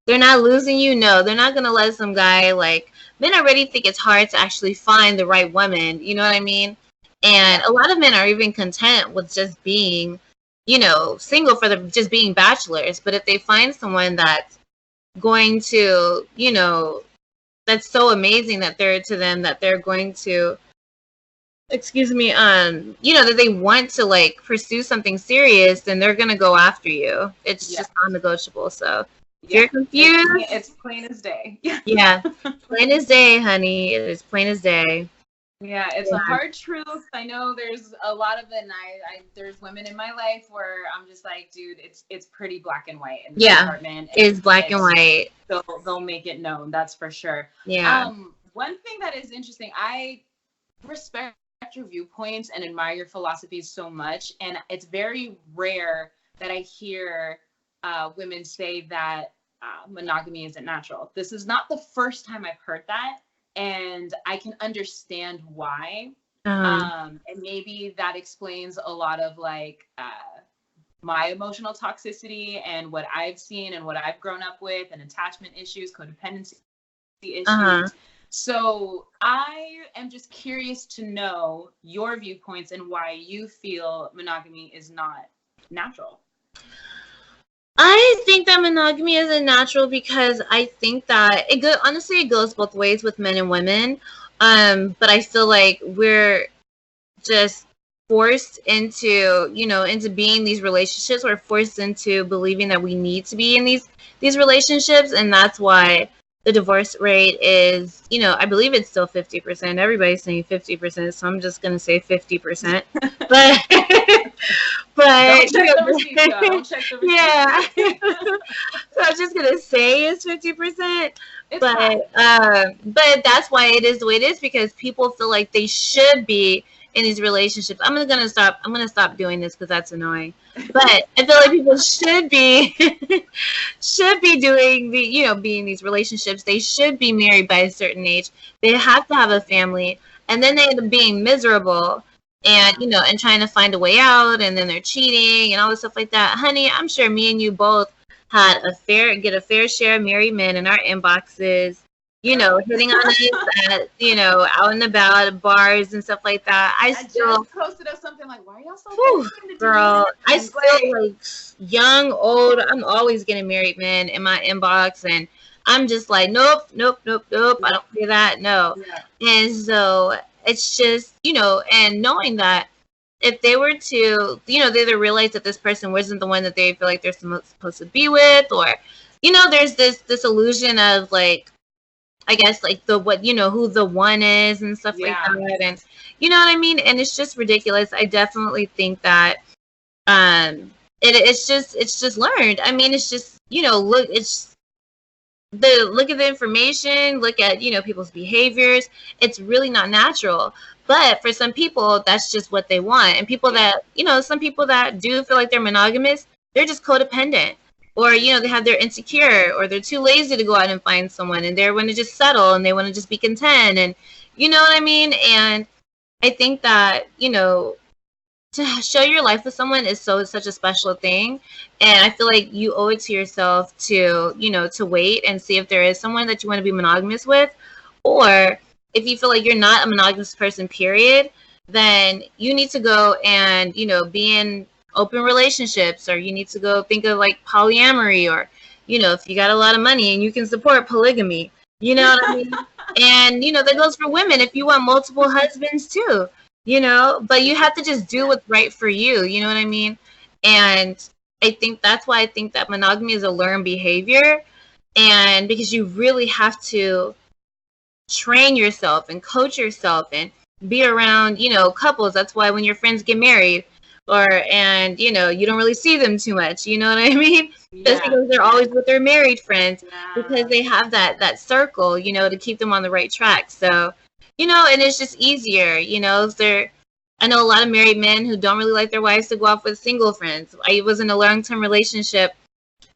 They're not losing you. No, they're not going to let some guy, like, men already think it's hard to actually find the right woman. You know what I mean? And a lot of men are even content with just being, you know, single just being bachelors. But if they find someone that's going to, you know, that's so amazing that they're going to, you know, that they want to, like, pursue something serious, then they're going to go after you. It's just non-negotiable. So if you're confused, it's plain as day. Yeah, plain as day, honey. It is plain as day. Yeah, it's a hard truth. I know there's a lot of it, and there's women in my life where I'm just like, dude, it's pretty black and white in this department. It's black and white. So they'll make it known, that's for sure. Yeah. One thing that is interesting, I respect your viewpoints and admire your philosophies so much, and it's very rare that I hear women say that monogamy isn't natural. This is not the first time I've heard that. And I can understand why. And maybe that explains a lot of, like, my emotional toxicity and what I've seen and what I've grown up with, and attachment issues, codependency issues. So I am just curious to know your viewpoints and why you feel monogamy is not natural. I think that monogamy isn't natural because I think that honestly, it goes both ways with men and women. But I feel like we're just forced into, you know, into being these relationships. We're forced into believing that we need to be in these relationships, and that's why the divorce rate is, you know, I believe it's still 50%. Everybody's saying 50%, so I'm just gonna say 50%. But don't check the receipts, though. Don't check the receipts. Yeah. So I'm just gonna say it's 50%. But that's why it is the way it is, because people feel like they should be in these relationships. I'm gonna stop doing this because that's annoying. But I feel like people should be doing being in these relationships. They should be married by a certain age. They have to have a family, and then they end up being miserable and, you know, and trying to find a way out, and then they're cheating and all this stuff like that. Honey, I'm sure me and you both get a fair share of married men in our inboxes, you know, hitting on us at, you know, out and about at bars and stuff like that. I still just posted up something like, why are y'all so girl, I still, like, young, old, I'm always getting married men in my inbox, and I'm just like, nope, I don't do that, no. And so it's just, you know, and knowing that if they were to, you know, they either realize that this person wasn't the one that they feel like they're supposed to be with, or, you know, there's this illusion of, like, I guess, like, who the one is and stuff like that, and you know what I mean? And it's just ridiculous. I definitely think that it's just learned. I mean, it's just, you know, look at the information, look at, you know, people's behaviors. It's really not natural. But for some people, that's just what they want. And people that, you know, some people that do feel like they're monogamous, they're just codependent. Or, you know, they have, they're insecure, or they're too lazy to go out and find someone, and they want to just settle, and they want to just be content, and you know what I mean? And I think that, you know, to show your life with someone is such a special thing, and I feel like you owe it to yourself to, you know, to wait and see if there is someone that you want to be monogamous with, or if you feel like you're not a monogamous person, period, then you need to go and, you know, be in open relationships, or you need to go think of, like, polyamory, or, you know, if you got a lot of money and you can support polygamy, you know what I mean? And, you know, that goes for women if you want multiple husbands too, you know, but you have to just do what's right for you, you know what I mean? And I think that's why I think that monogamy is a learned behavior, And because you really have to train yourself and coach yourself and be around, couples. That's why when your friends get married and, you don't really see them too much, you know what I mean? Just because they're always with their married friends because they have that circle, to keep them on the right track. So, and it's just easier, I know a lot of married men who don't really like their wives to go off with single friends. I was in a long-term relationship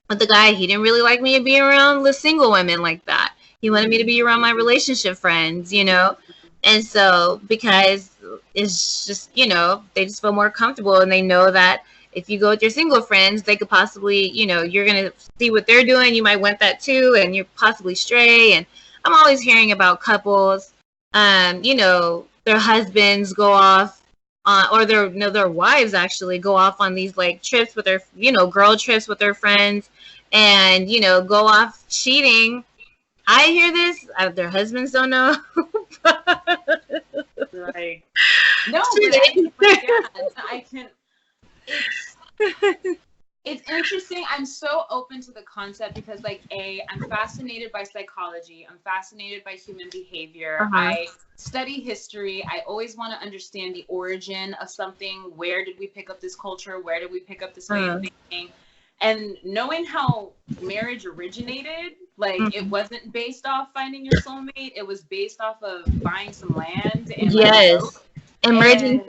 with a guy. He didn't really like me to be around the single women like that. He wanted me to be around my relationship friends, And so because it's just, they just feel more comfortable and they know that if you go with your single friends, they could possibly, you're going to see what they're doing. You might want that too, and you're possibly stray. And I'm always hearing about couples, their husbands go off or their wives actually go off on these like trips with their, girl trips with their friends and, go off cheating. I hear this. Their husbands don't know. Right. No, but I can. It's interesting. I'm so open to the concept because, like, I'm fascinated by psychology. I'm fascinated by human behavior. I study history. I always want to understand the origin of something. Where did we pick up this culture? Where did we pick up this way of thinking? And knowing how marriage originated, like it wasn't based off finding your soulmate. It was based off of buying some land and and merging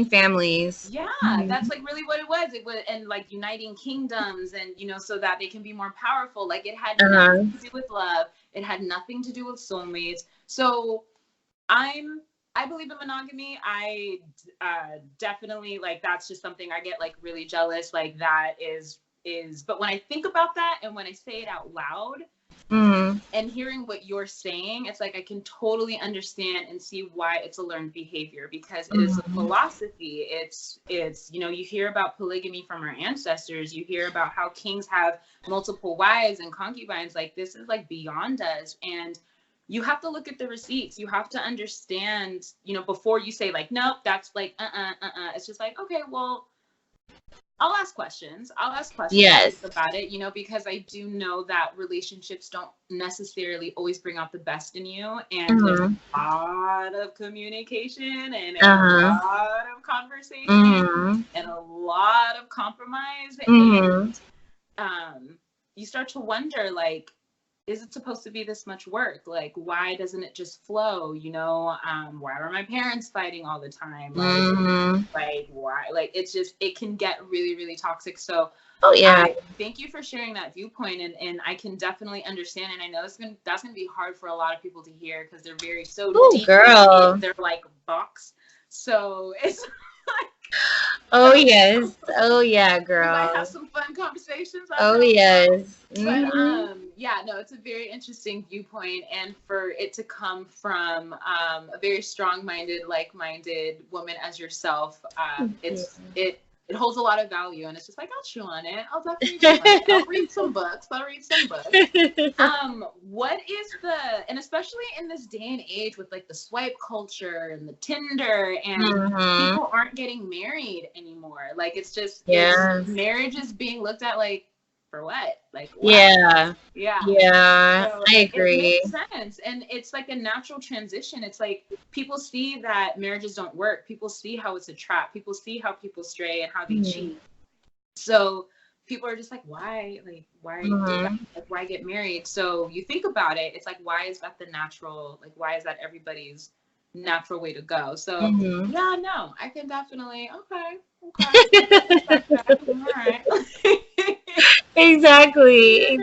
families. Yeah, that's like really what it was. It was, and like uniting kingdoms and, so that they can be more powerful. Like it had nothing to do with love. It had nothing to do with soulmates. So I believe in monogamy. I definitely like, that's just something I get like really jealous. Like that is, but when I think about that and when I say it out loud and hearing what you're saying, it's like, I can totally understand and see why it's a learned behavior because it is a philosophy. It's, you hear about polygamy from our ancestors. You hear about how kings have multiple wives and concubines. Like this is like beyond us. And you have to look at the receipts. You have to understand, before you say like, nope, that's like, It's just like, okay, well, I'll ask questions yes. about it, because I do know that relationships don't necessarily always bring out the best in you. And there's a lot of communication and a lot of conversation and a lot of compromise. And you start to wonder, like, is it supposed to be this much work? Like, why doesn't it just flow? Why are my parents fighting all the time? Like why? Like, it's just, it can get really, really toxic. So, thank you for sharing that viewpoint. And I can definitely understand. And I know that's going to be hard for a lot of people to hear because they're very deep. Girl. They're like box. So it's like, oh yes, oh yeah, girl. We might have some fun conversations. Yes. But no, it's a very interesting viewpoint, and for it to come from a very strong-minded, like-minded woman as yourself, it holds a lot of value, and it's just like, I'll chew on it. I'll definitely chew on it. I'll read some books. What is and especially in this day and age with like the swipe culture and the Tinder, and people aren't getting married anymore. Like, it's just, marriage is being looked at like, for what? Like, what? Yeah. So, I agree. It makes sense, and it's like a natural transition. It's like people see that marriages don't work. People see how it's a trap. People see how people stray and how they cheat. So people are just like, why? Like, why get married? So you think about it. It's like, why is that the natural? Like, why is that everybody's natural way to go? So I can definitely okay. All right. Exactly.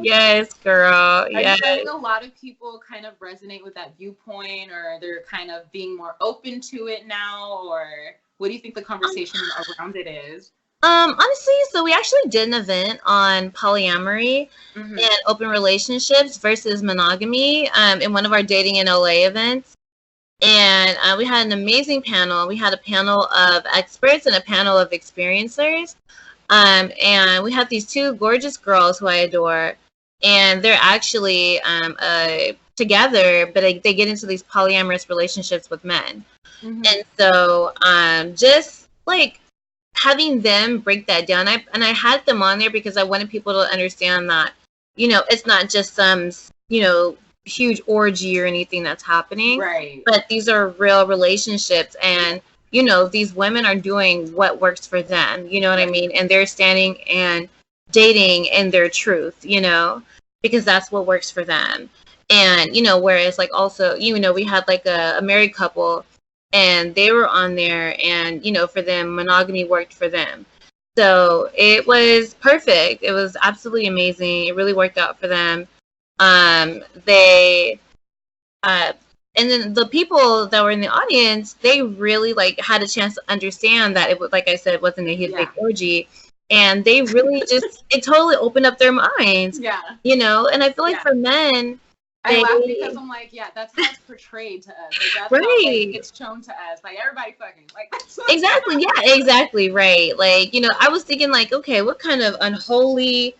Yes, girl. Are you finding a lot of people kind of resonate with that viewpoint, or they're kind of being more open to it now, or what do you think the conversation around it is? Honestly, so we actually did an event on polyamory and open relationships versus monogamy in one of our dating in LA events. And we had an amazing panel. We had a panel of experts and a panel of experiencers. And we have these two gorgeous girls who I adore, and they're actually together, but they get into these polyamorous relationships with men. And so just like having them break that down, and I had them on there because I wanted people to understand that it's not just some, huge orgy or anything that's happening. Right. But these are real relationships, and these women are doing what works for them. You know what I mean? And they're standing and dating in their truth. Because that's what works for them. And whereas like also we had like a married couple, and they were on there, and for them monogamy worked for them. So it was perfect. It was absolutely amazing. It really worked out for them. They and then the people that were in the audience, they really like had a chance to understand that it was, like I said, wasn't a big orgy. And they really just, it totally opened up their minds. Yeah. And I feel like for men, I laugh because I'm like, that's how it's portrayed to us. Like, that's how like, it's shown to us. Like, everybody fucking. Like, that's exactly. Yeah, exactly. Right. Like, I was thinking, like, okay, what kind of unholy,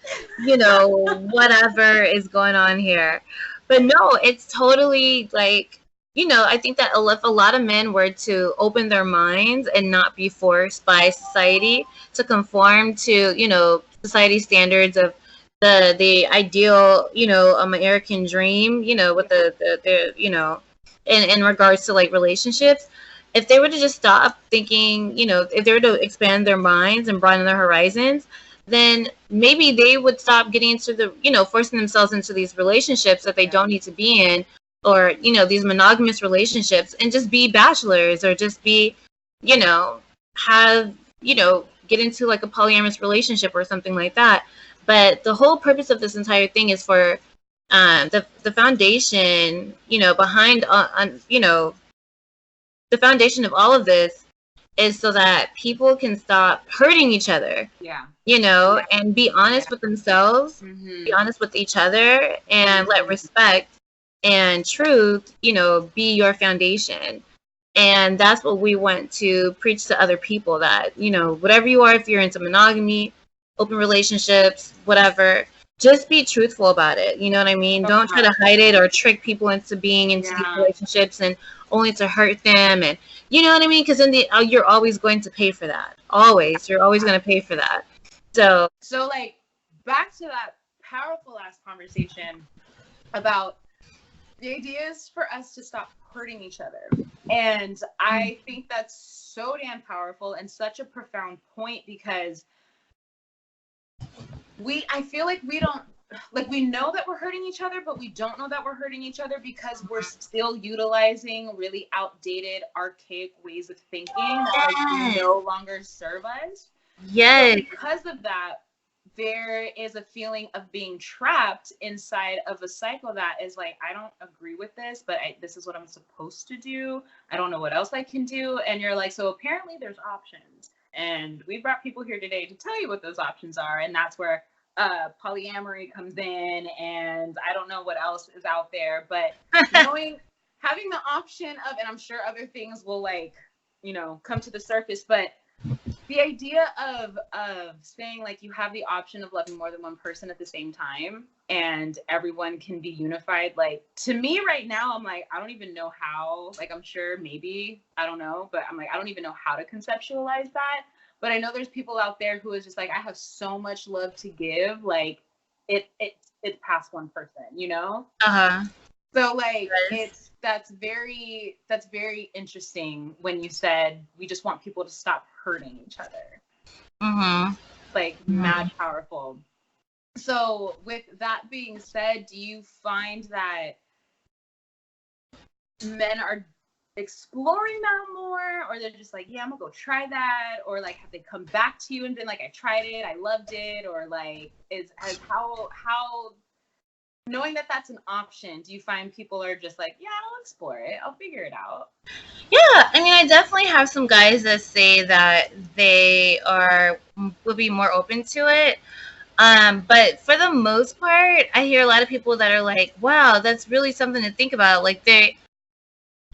whatever is going on here? But no, it's totally like, I think that if a lot of men were to open their minds and not be forced by society to conform to, society standards of the ideal, American dream, with the in regards to like relationships, if they were to just stop thinking, if they were to expand their minds and broaden their horizons, then maybe they would stop getting into the, forcing themselves into these relationships that they don't need to be in, or, these monogamous relationships, and just be bachelors, or just be, have, get into like a polyamorous relationship or something like that. But the whole purpose of this entire thing is for the foundation, behind, the foundation of all of this is so that people can stop hurting each other. Yeah. And be honest with themselves, be honest with each other, and let respect and truth, be your foundation. And that's what we want to preach to other people, that, whatever you are, if you're into monogamy, open relationships, whatever, just be truthful about it. You know what I mean? Don't try to hide it or trick people into being into these relationships and only to hurt them. And you know what I mean? Because you're always going to pay for that. Always. You're always going to pay for that. So like, back to that powerful ass conversation about the idea is for us to stop hurting each other. And I think that's so damn powerful and such a profound point, because I feel like we don't, like, we know that we're hurting each other, but we don't know that we're hurting each other because we're still utilizing really outdated, archaic ways of thinking that like no longer serve us. Yes. So because of that, there is a feeling of being trapped inside of a cycle that is like, I don't agree with this, but this is what I'm supposed to do. I don't know what else I can do. And you're like, so apparently there's options. And we brought people here today to tell you what those options are. And that's where polyamory comes in, and I don't know what else is out there, but having the option of, and I'm sure other things will like, come to the surface, but the idea of saying like you have the option of loving more than one person at the same time and everyone can be unified, like, to me right now, I'm like, I don't even know how, like, I'm sure maybe, I don't know, but I'm like, I don't even know how to conceptualize that. But I know there's people out there who is just like, I have so much love to give, like it's past one person, So like, that's very interesting when you said we just want people to stop hurting each other. Like, mad powerful. So with that being said, do you find that men are exploring that more, or they're just like, yeah, I'm gonna go try that, or like, have they come back to you and been like, I tried it, I loved it, or like, how knowing that that's an option, do you find people are just like, yeah, I'll explore it, I'll figure it out? Yeah, I mean, I definitely have some guys that say that they will be more open to it. But for the most part, I hear a lot of people that are like, wow, that's really something to think about. Like,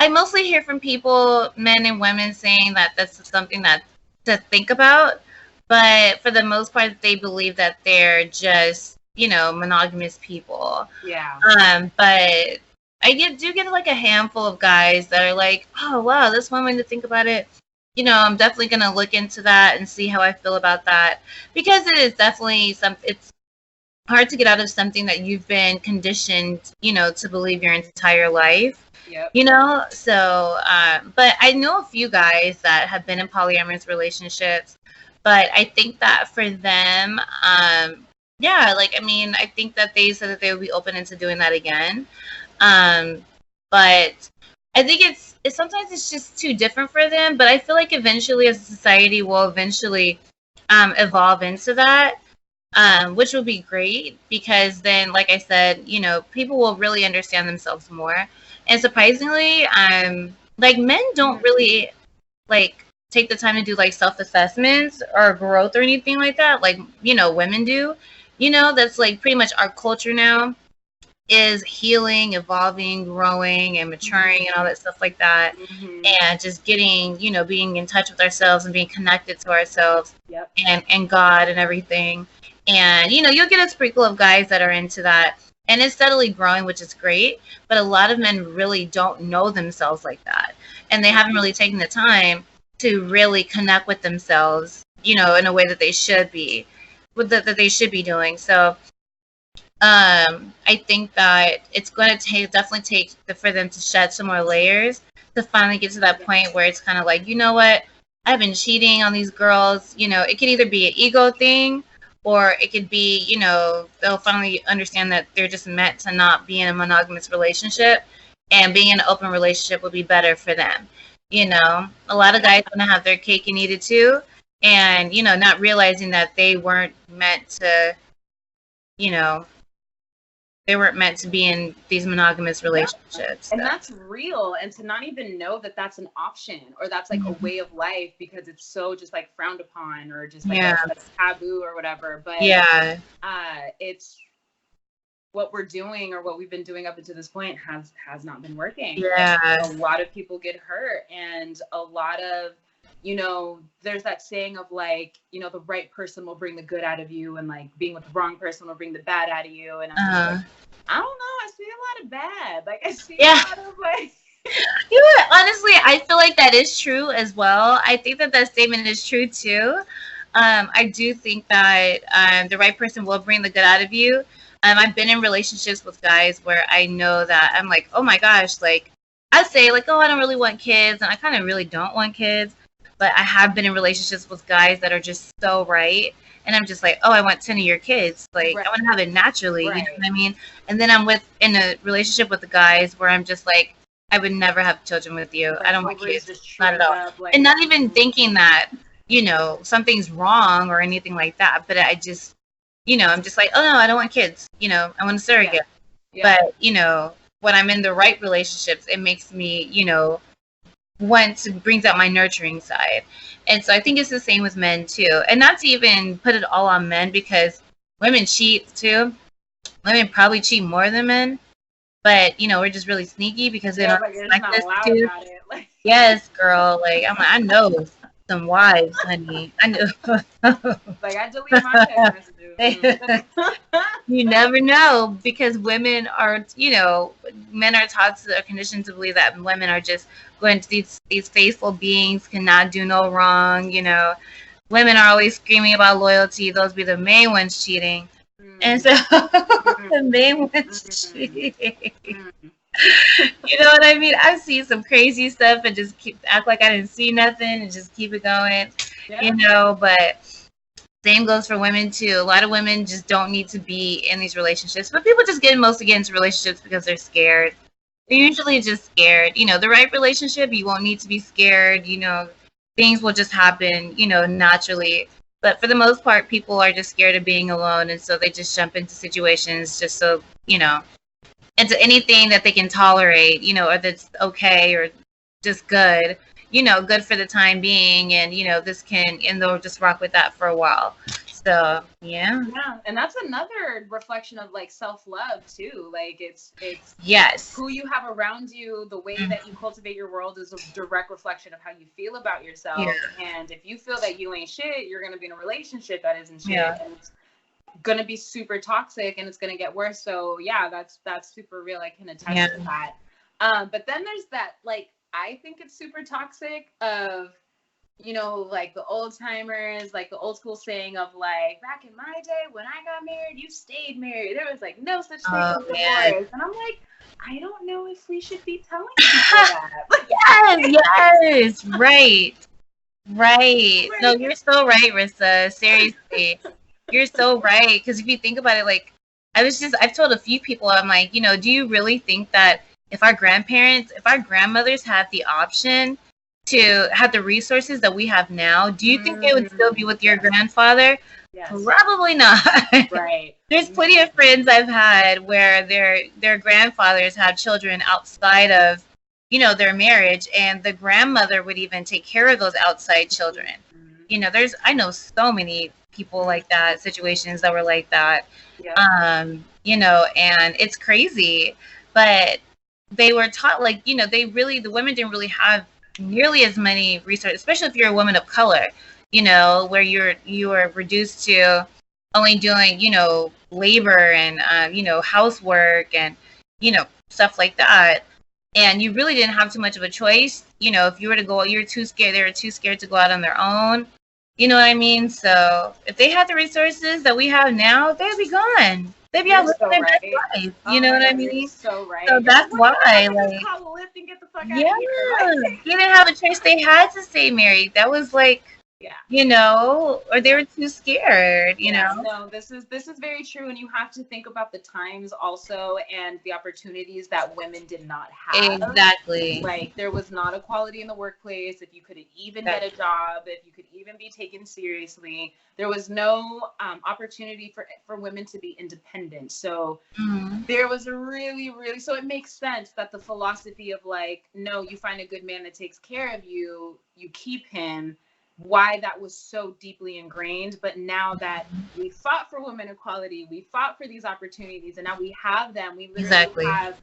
I mostly hear from people, men and women, saying that that's something that to think about. But for the most part, they believe that they're just, monogamous people. Yeah. But I do get like a handful of guys that are like, oh, wow, that's one way to think about it. I'm definitely going to look into that and see how I feel about that. Because it is definitely hard to get out of something that you've been conditioned, to believe your entire life. Yep. So but I know a few guys that have been in polyamorous relationships, but I think that for them, yeah, like, I mean, I think that they said that they would be open into doing that again. But I think it's sometimes it's just too different for them. But I feel like eventually, as a society, will eventually evolve into that, which will be great, because then, like I said, people will really understand themselves more. And surprisingly, like, men don't really like take the time to do like self-assessments or growth or anything like that, like women do. That's like pretty much our culture now, is healing, evolving, growing, and maturing, and all that stuff like that. And just getting, being in touch with ourselves and being connected to ourselves. Yep. and God and everything. And you'll get a sprinkle of guys that are into that, and it's steadily growing, which is great. But a lot of men really don't know themselves like that, and they haven't really taken the time to really connect with themselves, in a way that they should be, that they should be doing. So I think that it's going to definitely take for them to shed some more layers to finally get to that point where it's kind of like, you know what, I've been cheating on these girls. It could either be an ego thing, or it could be, they'll finally understand that they're just meant to not be in a monogamous relationship, and being in an open relationship will be better for them. A lot of guys want to have their cake and eat it too, and, not realizing that they weren't meant to, they weren't meant to be in these monogamous relationships. And that's real. And to not even know that that's an option, or that's like a way of life, because it's so just like frowned upon, or just like a taboo or whatever. But it's what we're doing, or what we've been doing up until this point has not been working. A lot of people get hurt, and a lot of, there's that saying of like, the right person will bring the good out of you, and like being with the wrong person will bring the bad out of you. And I'm like, I don't know, I see a lot of bad. Like, I see a lot of like. Honestly, I feel like that is true as well. I think that statement is true too. I do think that the right person will bring the good out of you. I've been in relationships with guys where I know that I'm like, oh my gosh, like, I say like, oh, I don't really want kids, and I kind of really don't want kids. But I have been in relationships with guys that are just so right. And I'm just like, oh, I want 10 of your kids. Like, I want to have it naturally. You know what I mean? And then I'm in a relationship with the guys where I'm just like, I would never have children with you. I don't want kids. Not at all. And not even thinking that, something's wrong or anything like that. But I just, I'm just like, oh, no, I don't want kids. I want a surrogate. But, when I'm in the right relationships, it makes me, brings out my nurturing side. And so I think it's the same with men too. And not to even put it all on men, because women cheat too. Women probably cheat more than men, but we're just really sneaky because they don't expect us to. Yes, girl. Like, I know some wives, honey. I know. Like, I delete my text messages. You never know, because women are, men are taught to, are conditioned to believe that women are just going to these faithful beings, cannot do no wrong. Women are always screaming about loyalty. Those be the main ones cheating. And so the main ones cheating. You know what I mean? I've seen some crazy stuff and just act like I didn't see nothing and just keep it going. But same goes for women too. A lot of women just don't need to be in these relationships, but people just mostly get into relationships because they're scared. They're usually just scared. The right relationship, you won't need to be scared. Things will just happen, naturally. But for the most part, people are just scared of being alone, and so they just jump into situations just so, into anything that they can tolerate, or that's okay, or just good, good for the time being. And, and they'll just rock with that for a while. So, yeah. And that's another reflection of like self-love too. Like, it's yes, who you have around you, the way that you cultivate your world is a direct reflection of how you feel about yourself. And if you feel that you ain't shit, you're going to be in a relationship that isn't shit. And it's going to be super toxic, and it's going to get worse. So yeah, that's super real. I can attest to that. But then there's that, like, I think it's super toxic of you know, like the old timers, like the old school saying of like, back in my day when I got married, you stayed married. There was like no such thing as divorce. And I'm like, I don't know if we should be telling people that. Yes, right. No, you're so right, Rissa. Seriously. You're so right. Because if you think about it, like, I've told a few people, I'm like, you know, do you really think that if our grandmothers had the option to have the resources that we have now, do you think they would still be with your grandfather? Yes. Probably not. Right. There's plenty of friends I've had where their grandfathers had children outside of, you know, their marriage, and the grandmother would even take care of those outside children. You know, I know so many people like that, situations that were like that. Yeah. You know, and it's crazy, but they were taught, like, you know, the women didn't really have nearly as many resources, especially if you're a woman of color, you know, where you are reduced to only doing, you know, labor and, you know, housework and, you know, stuff like that. And you really didn't have too much of a choice. You know, if you were to go, they were too scared to go out on their own. You know what I mean? So if they had the resources that we have now, they'd be gone. They'd be out living their best life. You know what I mean? So right. So that's why, like, yeah, they didn't have a choice. They had to stay married. That was like, yeah, you know, or they were too scared, you know. No, this is very true, and you have to think about the times also and the opportunities that women did not have. Exactly. Like, there was not equality in the workplace. If you could even get a job, if you could even be taken seriously, there was no opportunity for women to be independent. So there was a really, really, so it makes sense that the philosophy of like, no, you find a good man that takes care of you, you keep him, why that was so deeply ingrained. But now that we fought for women equality, we fought for these opportunities, and now we have them. We literally have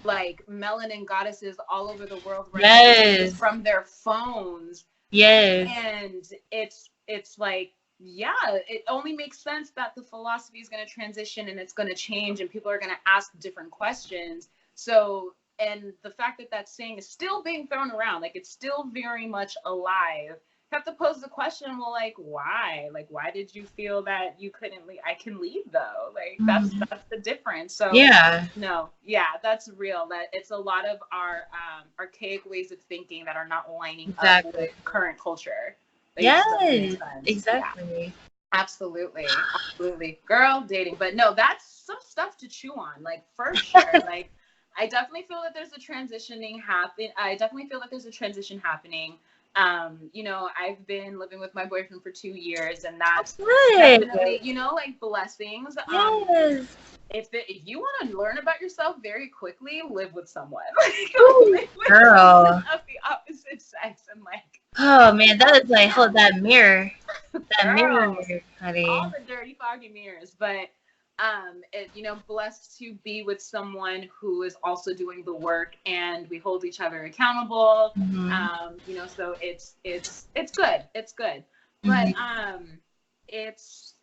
like melanin goddesses all over the world right now from their phones. Yes. And it's like, yeah, it only makes sense that the philosophy is going to transition and it's going to change and people are going to ask different questions. So, and the fact that that saying is still being thrown around, like it's still very much alive. Have to pose the question, well, like, why? Like, why did you feel that you couldn't leave? I can leave though. Like, that's the difference. So yeah, no, yeah, that's real. That it's a lot of our archaic ways of thinking that are not lining up with current culture. Yes, exactly. Yeah. Absolutely. Girl, dating. But no, that's some stuff to chew on, like, for sure. Like, I definitely feel that there's a transition happening. You know, I've been living with my boyfriend for 2 years, and that's definitely, you know, like, blessings. Yes. If you want to learn about yourself very quickly, live with someone. Like, girl, of the opposite sex, and like, oh man, that is like, hold that mirror, mirror, honey. All the dirty, foggy mirrors, but. You know, blessed to be with someone who is also doing the work, and we hold each other accountable. You know, so it's good. It's good. But it's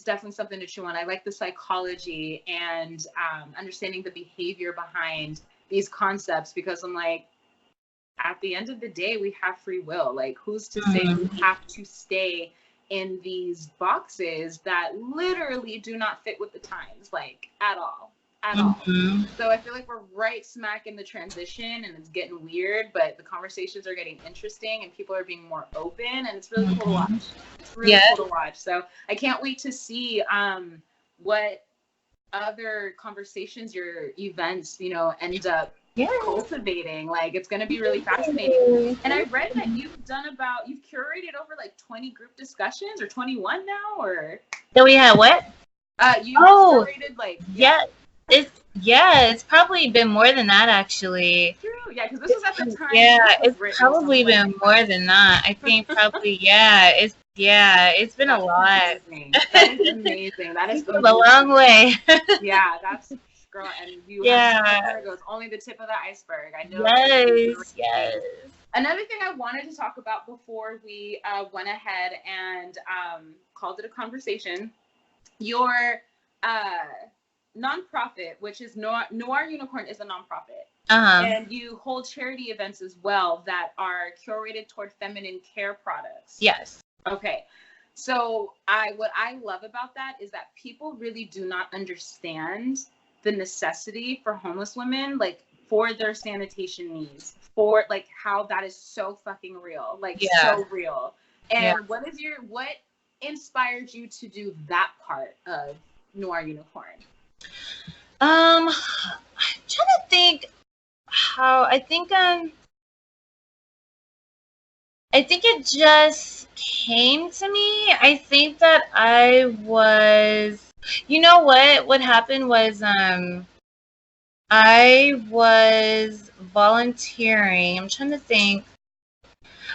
definitely something to chew on. I like the psychology and understanding the behavior behind these concepts, because I'm like, at the end of the day, we have free will. Like, who's to say we have to stay in these boxes that literally do not fit with the times, like, at all. So I feel like we're right smack in the transition, and it's getting weird, but the conversations are getting interesting and people are being more open, and it's really cool to watch. It's really cool to watch. So I can't wait to see what other conversations your events, you know, end up cultivating. Like, it's going to be really fascinating. And I read that you've curated over like 20 group discussions, or 21 now, or so we had what curated, like, it's probably been more than that, actually. True. Yeah, because this was at the time. It's probably been more than that. I think probably it's been a lot. That is amazing. That is a long way. Yeah, that's, girl, and you it's only the tip of the iceberg. I know. Yes. Another thing I wanted to talk about before we went ahead and called it a conversation, your nonprofit, which is Noir Unicorn, is a nonprofit. And you hold charity events as well that are curated toward feminine care products. Yes. Okay. So what I love about that is that people really do not understand the necessity for homeless women, like for their sanitation needs, for like how that is so fucking real, like so real. And what inspired you to do that part of Noir Unicorn? I'm trying to think how I think it just came to me. I think that I was, you know what happened was I was volunteering. I'm trying to think.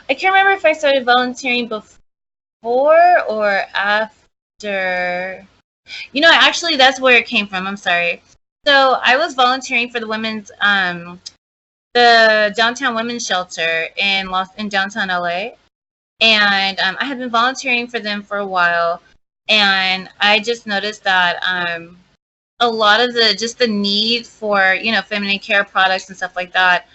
I can't remember if I started volunteering before or after. You know, actually that's where it came from. I'm sorry. So I was volunteering for the women's the downtown women's shelter in downtown LA. And I had been volunteering for them for a while, and I just noticed that a lot of the need for, you know, feminine care products and stuff like that,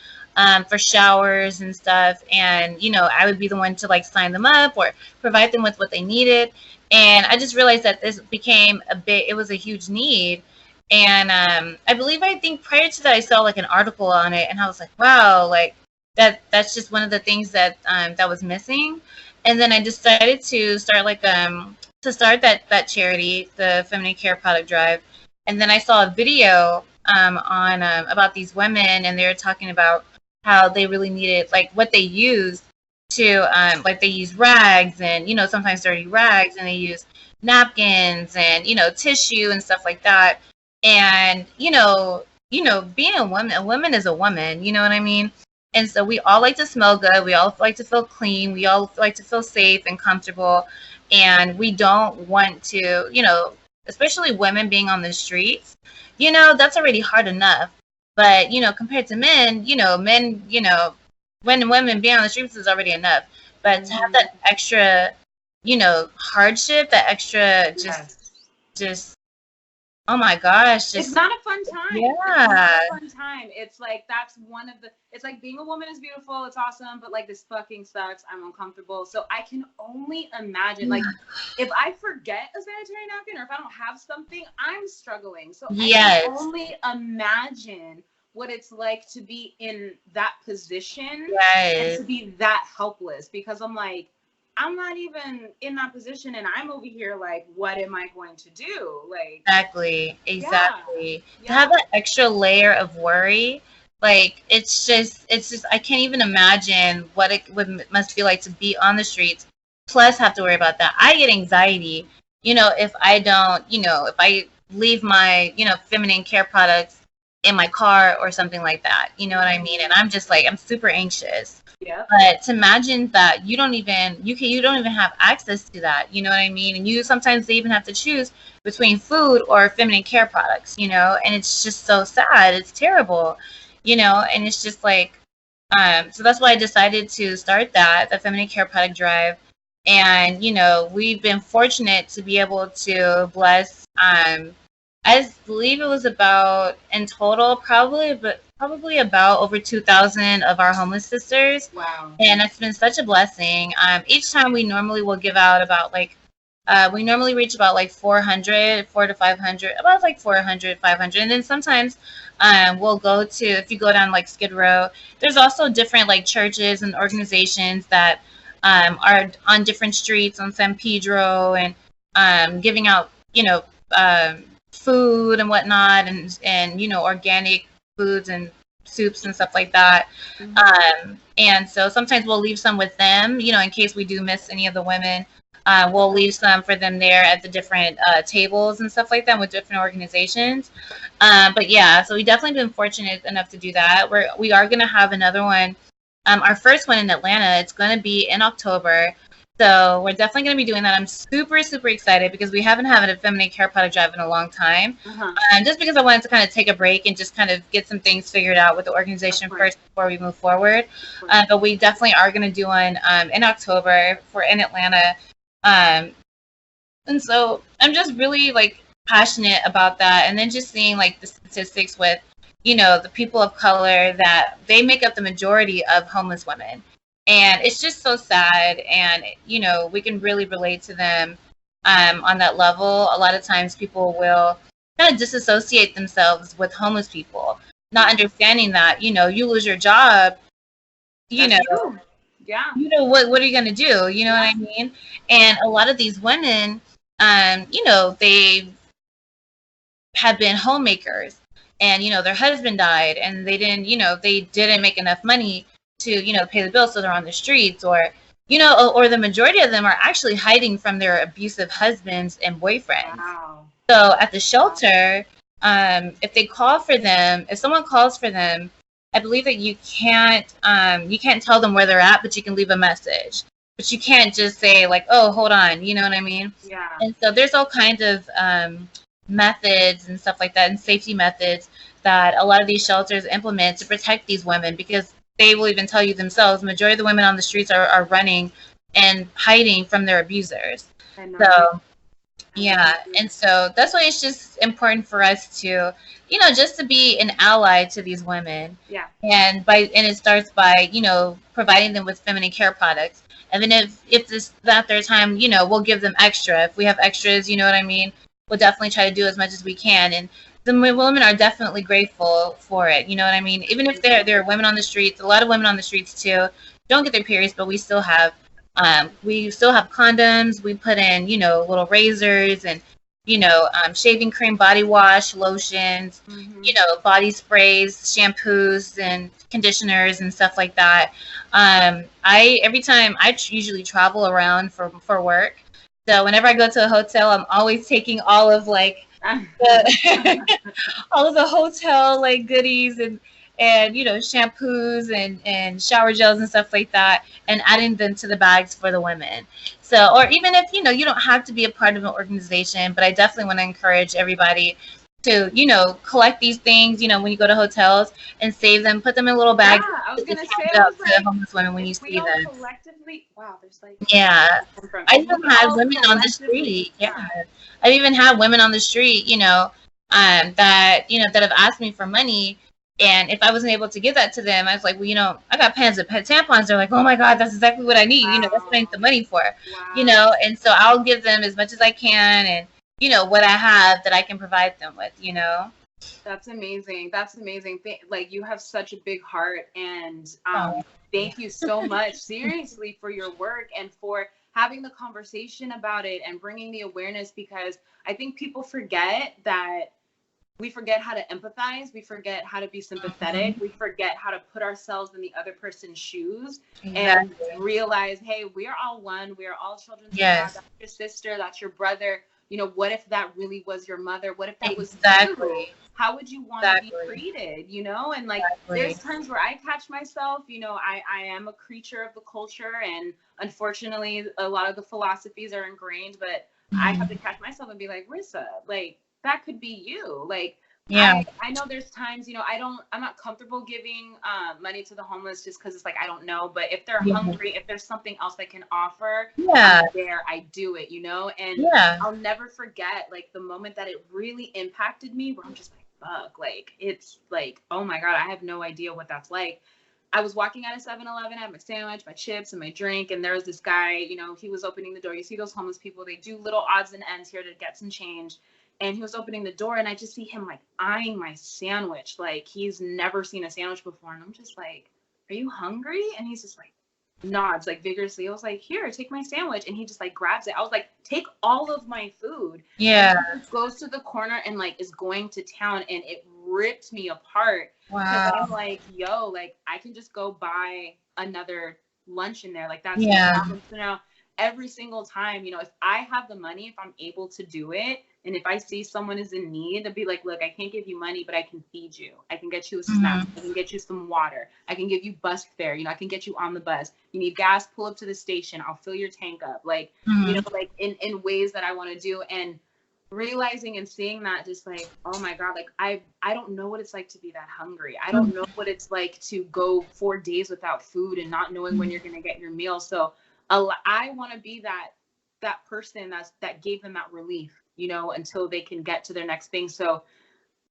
for showers and stuff, and, you know, I would be the one to like sign them up or provide them with what they needed. And I just realized that this became it was a huge need. And I think prior to that I saw like an article on it, and I was like, wow, like that's just one of the things that that was missing. And then I decided to start that charity, the Feminine Care Product Drive. And then I saw a video on about these women, and they were talking about how they really needed, like, what they used to like, they use rags, and, you know, sometimes dirty rags, and they use napkins and, you know, tissue and stuff like that. And you know, being a woman is a woman, you know what I mean? And so we all like to smell good. We all like to feel clean. We all like to feel safe and comfortable. And we don't want to, you know, especially women being on the streets, you know, that's already hard enough. But, you know, compared to men, when women being on the streets is already enough. But to have that extra, you know, hardship, that extra just oh my gosh. It's not a fun time. Yeah. It's not a fun time. It's like, that's one of the, it's like being a woman is beautiful. It's awesome. But like, this fucking sucks. I'm uncomfortable. So I can only imagine, like, if I forget a sanitary napkin or if I don't have something, I'm struggling. So I can only imagine what it's like to be in that position and to be that helpless, because I'm like, I'm not even in that position, and I'm over here like, what am I going to do? Like, exactly. To have that extra layer of worry, like, it's just I can't even imagine what it must feel like to be on the streets, plus have to worry about that. I get anxiety, you know, if I don't, you know, if I leave my, you know, feminine care products in my car or something like that, you know what I mean? And I'm just like, I'm super anxious. Yeah. But to imagine that you don't even have access to that, you know what I mean? And you sometimes even have to choose between food or feminine care products, you know, and it's just so sad. It's terrible, you know, and it's just like, so that's why I decided to start the Feminine Care Product Drive. And, you know, we've been fortunate to be able to bless, I believe it was about, in total, probably about over 2,000 of our homeless sisters. Wow. And it's been such a blessing. Each time we normally will give out about we normally reach about like 400 to 500, about like 400, 500. And then sometimes we'll go to, if you go down like Skid Row, there's also different like churches and organizations that are on different streets on San Pedro, and giving out, you know, food and whatnot, and you know, organic foods and soups and stuff like that. And so sometimes we'll leave some with them, you know, in case we do miss any of the women. We'll leave some for them there at the different tables and stuff like that with different organizations. But yeah, so we definitely been fortunate enough to do that. We are going to have another one, our first one in Atlanta. It's going to be in October. So we're definitely going to be doing that. I'm super, super excited because we haven't had a feminine care product drive in a long time. Just because I wanted to kind of take a break and just kind of get some things figured out with the organization first before we move forward. But we definitely are going to do one in October in Atlanta. And so I'm just really like passionate about that. And then just seeing like the statistics with, the people of color, that they make up the majority of homeless women. And it's just so sad. And, we can really relate to them on that level. A lot of times people will kind of disassociate themselves with homeless people, not understanding that, you lose your job, That's true. Yeah. What are you going to do? You know what I mean? And a lot of these women, they have been homemakers, and, their husband died, and they didn't make enough money to, pay the bills, so they're on the streets, or, or the majority of them are actually hiding from their abusive husbands and boyfriends. Wow. So at the shelter, if someone calls for them, I believe that you can't tell them where they're at, but you can leave a message. But you can't just say like, oh, hold on, you know what I mean? Yeah. And so there's all kinds of methods and stuff like that, and safety methods that a lot of these shelters implement to protect these women, because they will even tell you themselves, majority of the women on the streets are running and hiding from their abusers. So yeah, and so that's why it's just important for us to, just to be an ally to these women. Yeah. And it starts by, providing them with feminine care products. And then if this not their time, we'll give them extra. If we have extras, you know what I mean, we'll definitely try to do as much as we can. And the women are definitely grateful for it. You know what I mean? Even if there are women on the streets, a lot of women on the streets too don't get their periods, but we still have condoms. We put in, little razors and, shaving cream, body wash, lotions, body sprays, shampoos, and conditioners and stuff like that. Every time I usually travel around for work. So whenever I go to a hotel, I'm always taking all of all of the hotel goodies and shampoos and shower gels and stuff like that, and adding them to the bags for the women. So, or even if you don't have to be a part of an organization, but I definitely want to encourage everybody to collect these things when you go to hotels, and save them, put them in little bags. Yeah, I was gonna say, to homeless women when you see them. Collectively, wow, there's I even had women on the street. Yeah, I've even had women on the street, that have asked me for money. And if I wasn't able to give that to them, I was like, well, I got pens and tampons. They're like, oh my God, that's exactly what I need. Wow. That's what I need the money for. Wow. And so I'll give them as much as I can, and, what I have that I can provide them with, That's amazing. That's amazing. You have such a big heart, and thank you so much, seriously, for your work and for having the conversation about it and bringing the awareness, because I think people forget that. We forget how to empathize. We forget how to be sympathetic. We forget how to put ourselves in the other person's shoes and realize, hey, we are all one. We are all children of God. That's your sister. That's your brother. What if that really was your mother? What if that was you? How would you want to be treated? And there's times where I catch myself, I am a creature of the culture, and unfortunately a lot of the philosophies are ingrained, but I have to catch myself and be like, Rissa, that could be you. I know there's times, I'm not comfortable giving money to the homeless just because it's I don't know. But if they're hungry, if there's something else I can offer, I'm there, I do it, and I'll never forget the moment that it really impacted me, where I'm just fuck, it's oh my God, I have no idea what that's like. I was walking out of 7-Eleven, I had my sandwich, my chips, and my drink, and there was this guy, he was opening the door. You see those homeless people, they do little odds and ends here to get some change. And he was opening the door, and I just see him eyeing my sandwich he's never seen a sandwich before. And I'm just like, are you hungry? And he's just nods vigorously. I was like, here, take my sandwich. And he just grabs it. I was like, take all of my food. Yeah. And he goes to the corner and is going to town, and it ripped me apart. Wow. I'm like, yo, I can just go buy another lunch in there. That's so now every single time, if I have the money, if I'm able to do it, and if I see someone is in need, I'd be like, look, I can't give you money, but I can feed you. I can get you a snack. I can get you some water. I can give you bus fare. I can get you on the bus. You need gas, pull up to the station. I'll fill your tank up. In ways that I want to do. And realizing and seeing that, just oh my God, I don't know what it's like to be that hungry. I don't know what it's like to go 4 days without food and not knowing when you're going to get your meal. So I want to be that person that gave them that relief, until they can get to their next thing. So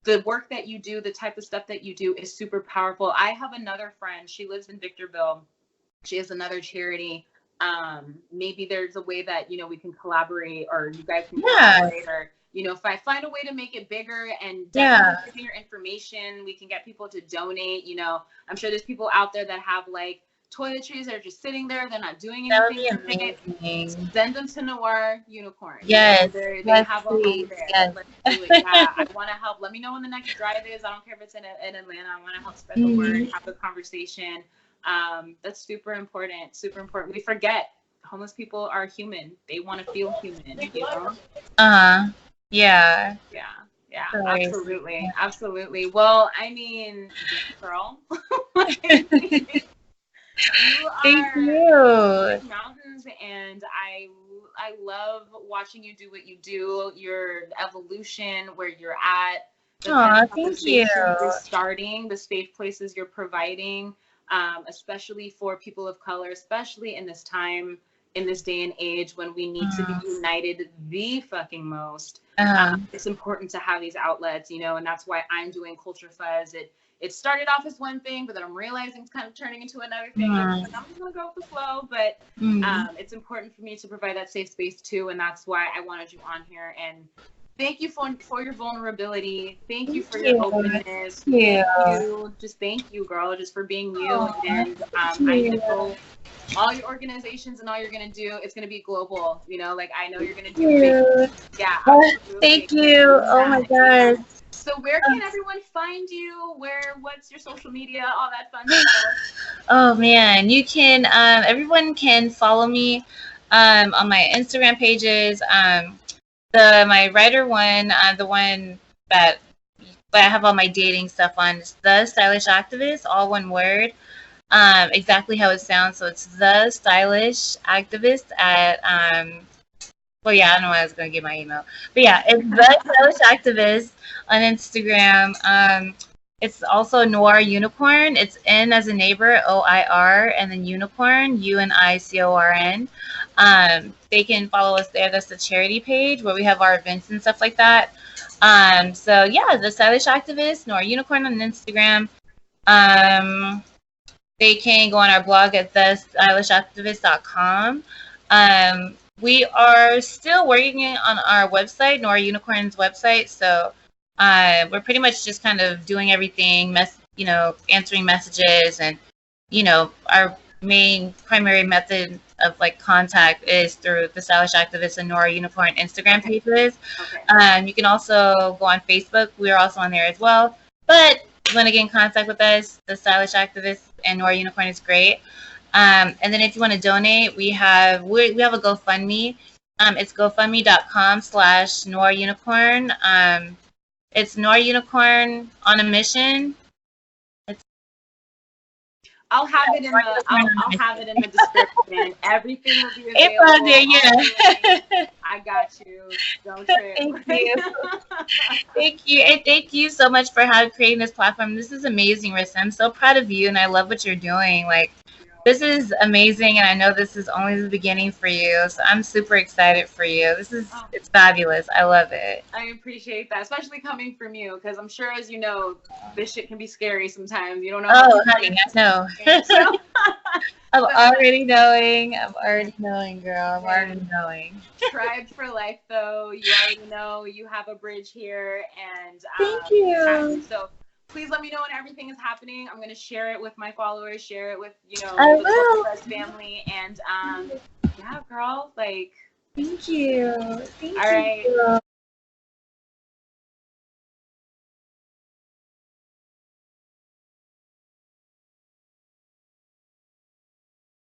the work that you do, the type of stuff that you do is super powerful. I have another friend, she lives in Victorville. She has another charity. Maybe there's a way that, you know, we can collaborate, or you guys can collaborate, or, you know, if I find a way to make it bigger and definitely give me your information, we can get people to donate. You know, I'm sure there's people out there that have like toiletries that are just sitting there, they're not doing anything. That would be amazing. Send them to Noir Unicorn. Yes, you know, they yes, have a please. home there. Yes. Let's do it. Yeah, I want to help. Let me know when the next drive is. I don't care if it's in Atlanta. I want to help spread the word, have the conversation. That's super important. Super important. We forget homeless people are human. They want to feel human. You know. Yeah. Yeah. Sorry. Absolutely. Absolutely. Well, I mean, girl. Thank you. Mountains, and I love watching you do what you do. Your evolution, where you're at. Thank you. You're starting, the safe places you're providing, especially for people of color, especially in this time, in this day and age when we need to be united the fucking most. It's important to have these outlets, you know, and that's why I'm doing Culture Fuzz. It started off as one thing, but then I'm realizing it's kind of turning into another thing. I'm just gonna go with the flow, but it's important for me to provide that safe space too, and that's why I wanted you on here. And thank you for your vulnerability. Thank you for your openness. Thank you, girl, just for being you. And I know all your organizations and all you're gonna do, it's gonna be global. You know, like I know you're gonna do big. Yeah. Thank you. Oh my God. So where can everyone find you? What's your social media? All that fun stuff. Oh man, you can. Everyone can follow me on my Instagram pages. My writer one, the one that I have all my dating stuff on, is The Stylish Activist, all one word. Exactly how it sounds. So it's The Stylish Activist at well, yeah, I don't know why I was going to give my email. But yeah, it's The Stylish Activist on Instagram. It's also Noir Unicorn. It's N as a neighbor, OIR, and then Unicorn, UNICORN. They can follow us there. That's the charity page where we have our events and stuff like that. So yeah, The Stylish Activist, Noir Unicorn on Instagram. They can go on our blog at thestylishactivist.com. We are still working on our website, Noir Unicorn's website. So we're pretty much just kind of doing everything, answering messages, and our main primary method of like contact is through the Stylish Activist and Noir Unicorn Instagram pages. You can also go on Facebook. We're also on there as well. But if you want to get in contact with us, the Stylish Activist and Noir Unicorn is great. And then if you want to donate, we have a GoFundMe. It's gofundme.com/Noir Unicorn. It's Noir Unicorn on a mission. I'll have it in the description. Everything will be available. I got you. Don't trip. Thank you. Thank you. And thank you so much for creating this platform. This is amazing, Rissa. I'm so proud of you, and I love what you're doing. Like, this is amazing, and I know this is only the beginning for you. So I'm super excited for you. It's fabulous. I love it. I appreciate that, especially coming from you, because I'm sure, as you know, this shit can be scary sometimes. You don't know. Oh, honey, I know. I'm already knowing, girl. I'm already knowing. Tribe for life, though. You already know you have a bridge here, and thank you. So please let me know when everything is happening. I'm going to share it with my followers, share it with, I will. The family. And yeah, girl, like, thank you. All right.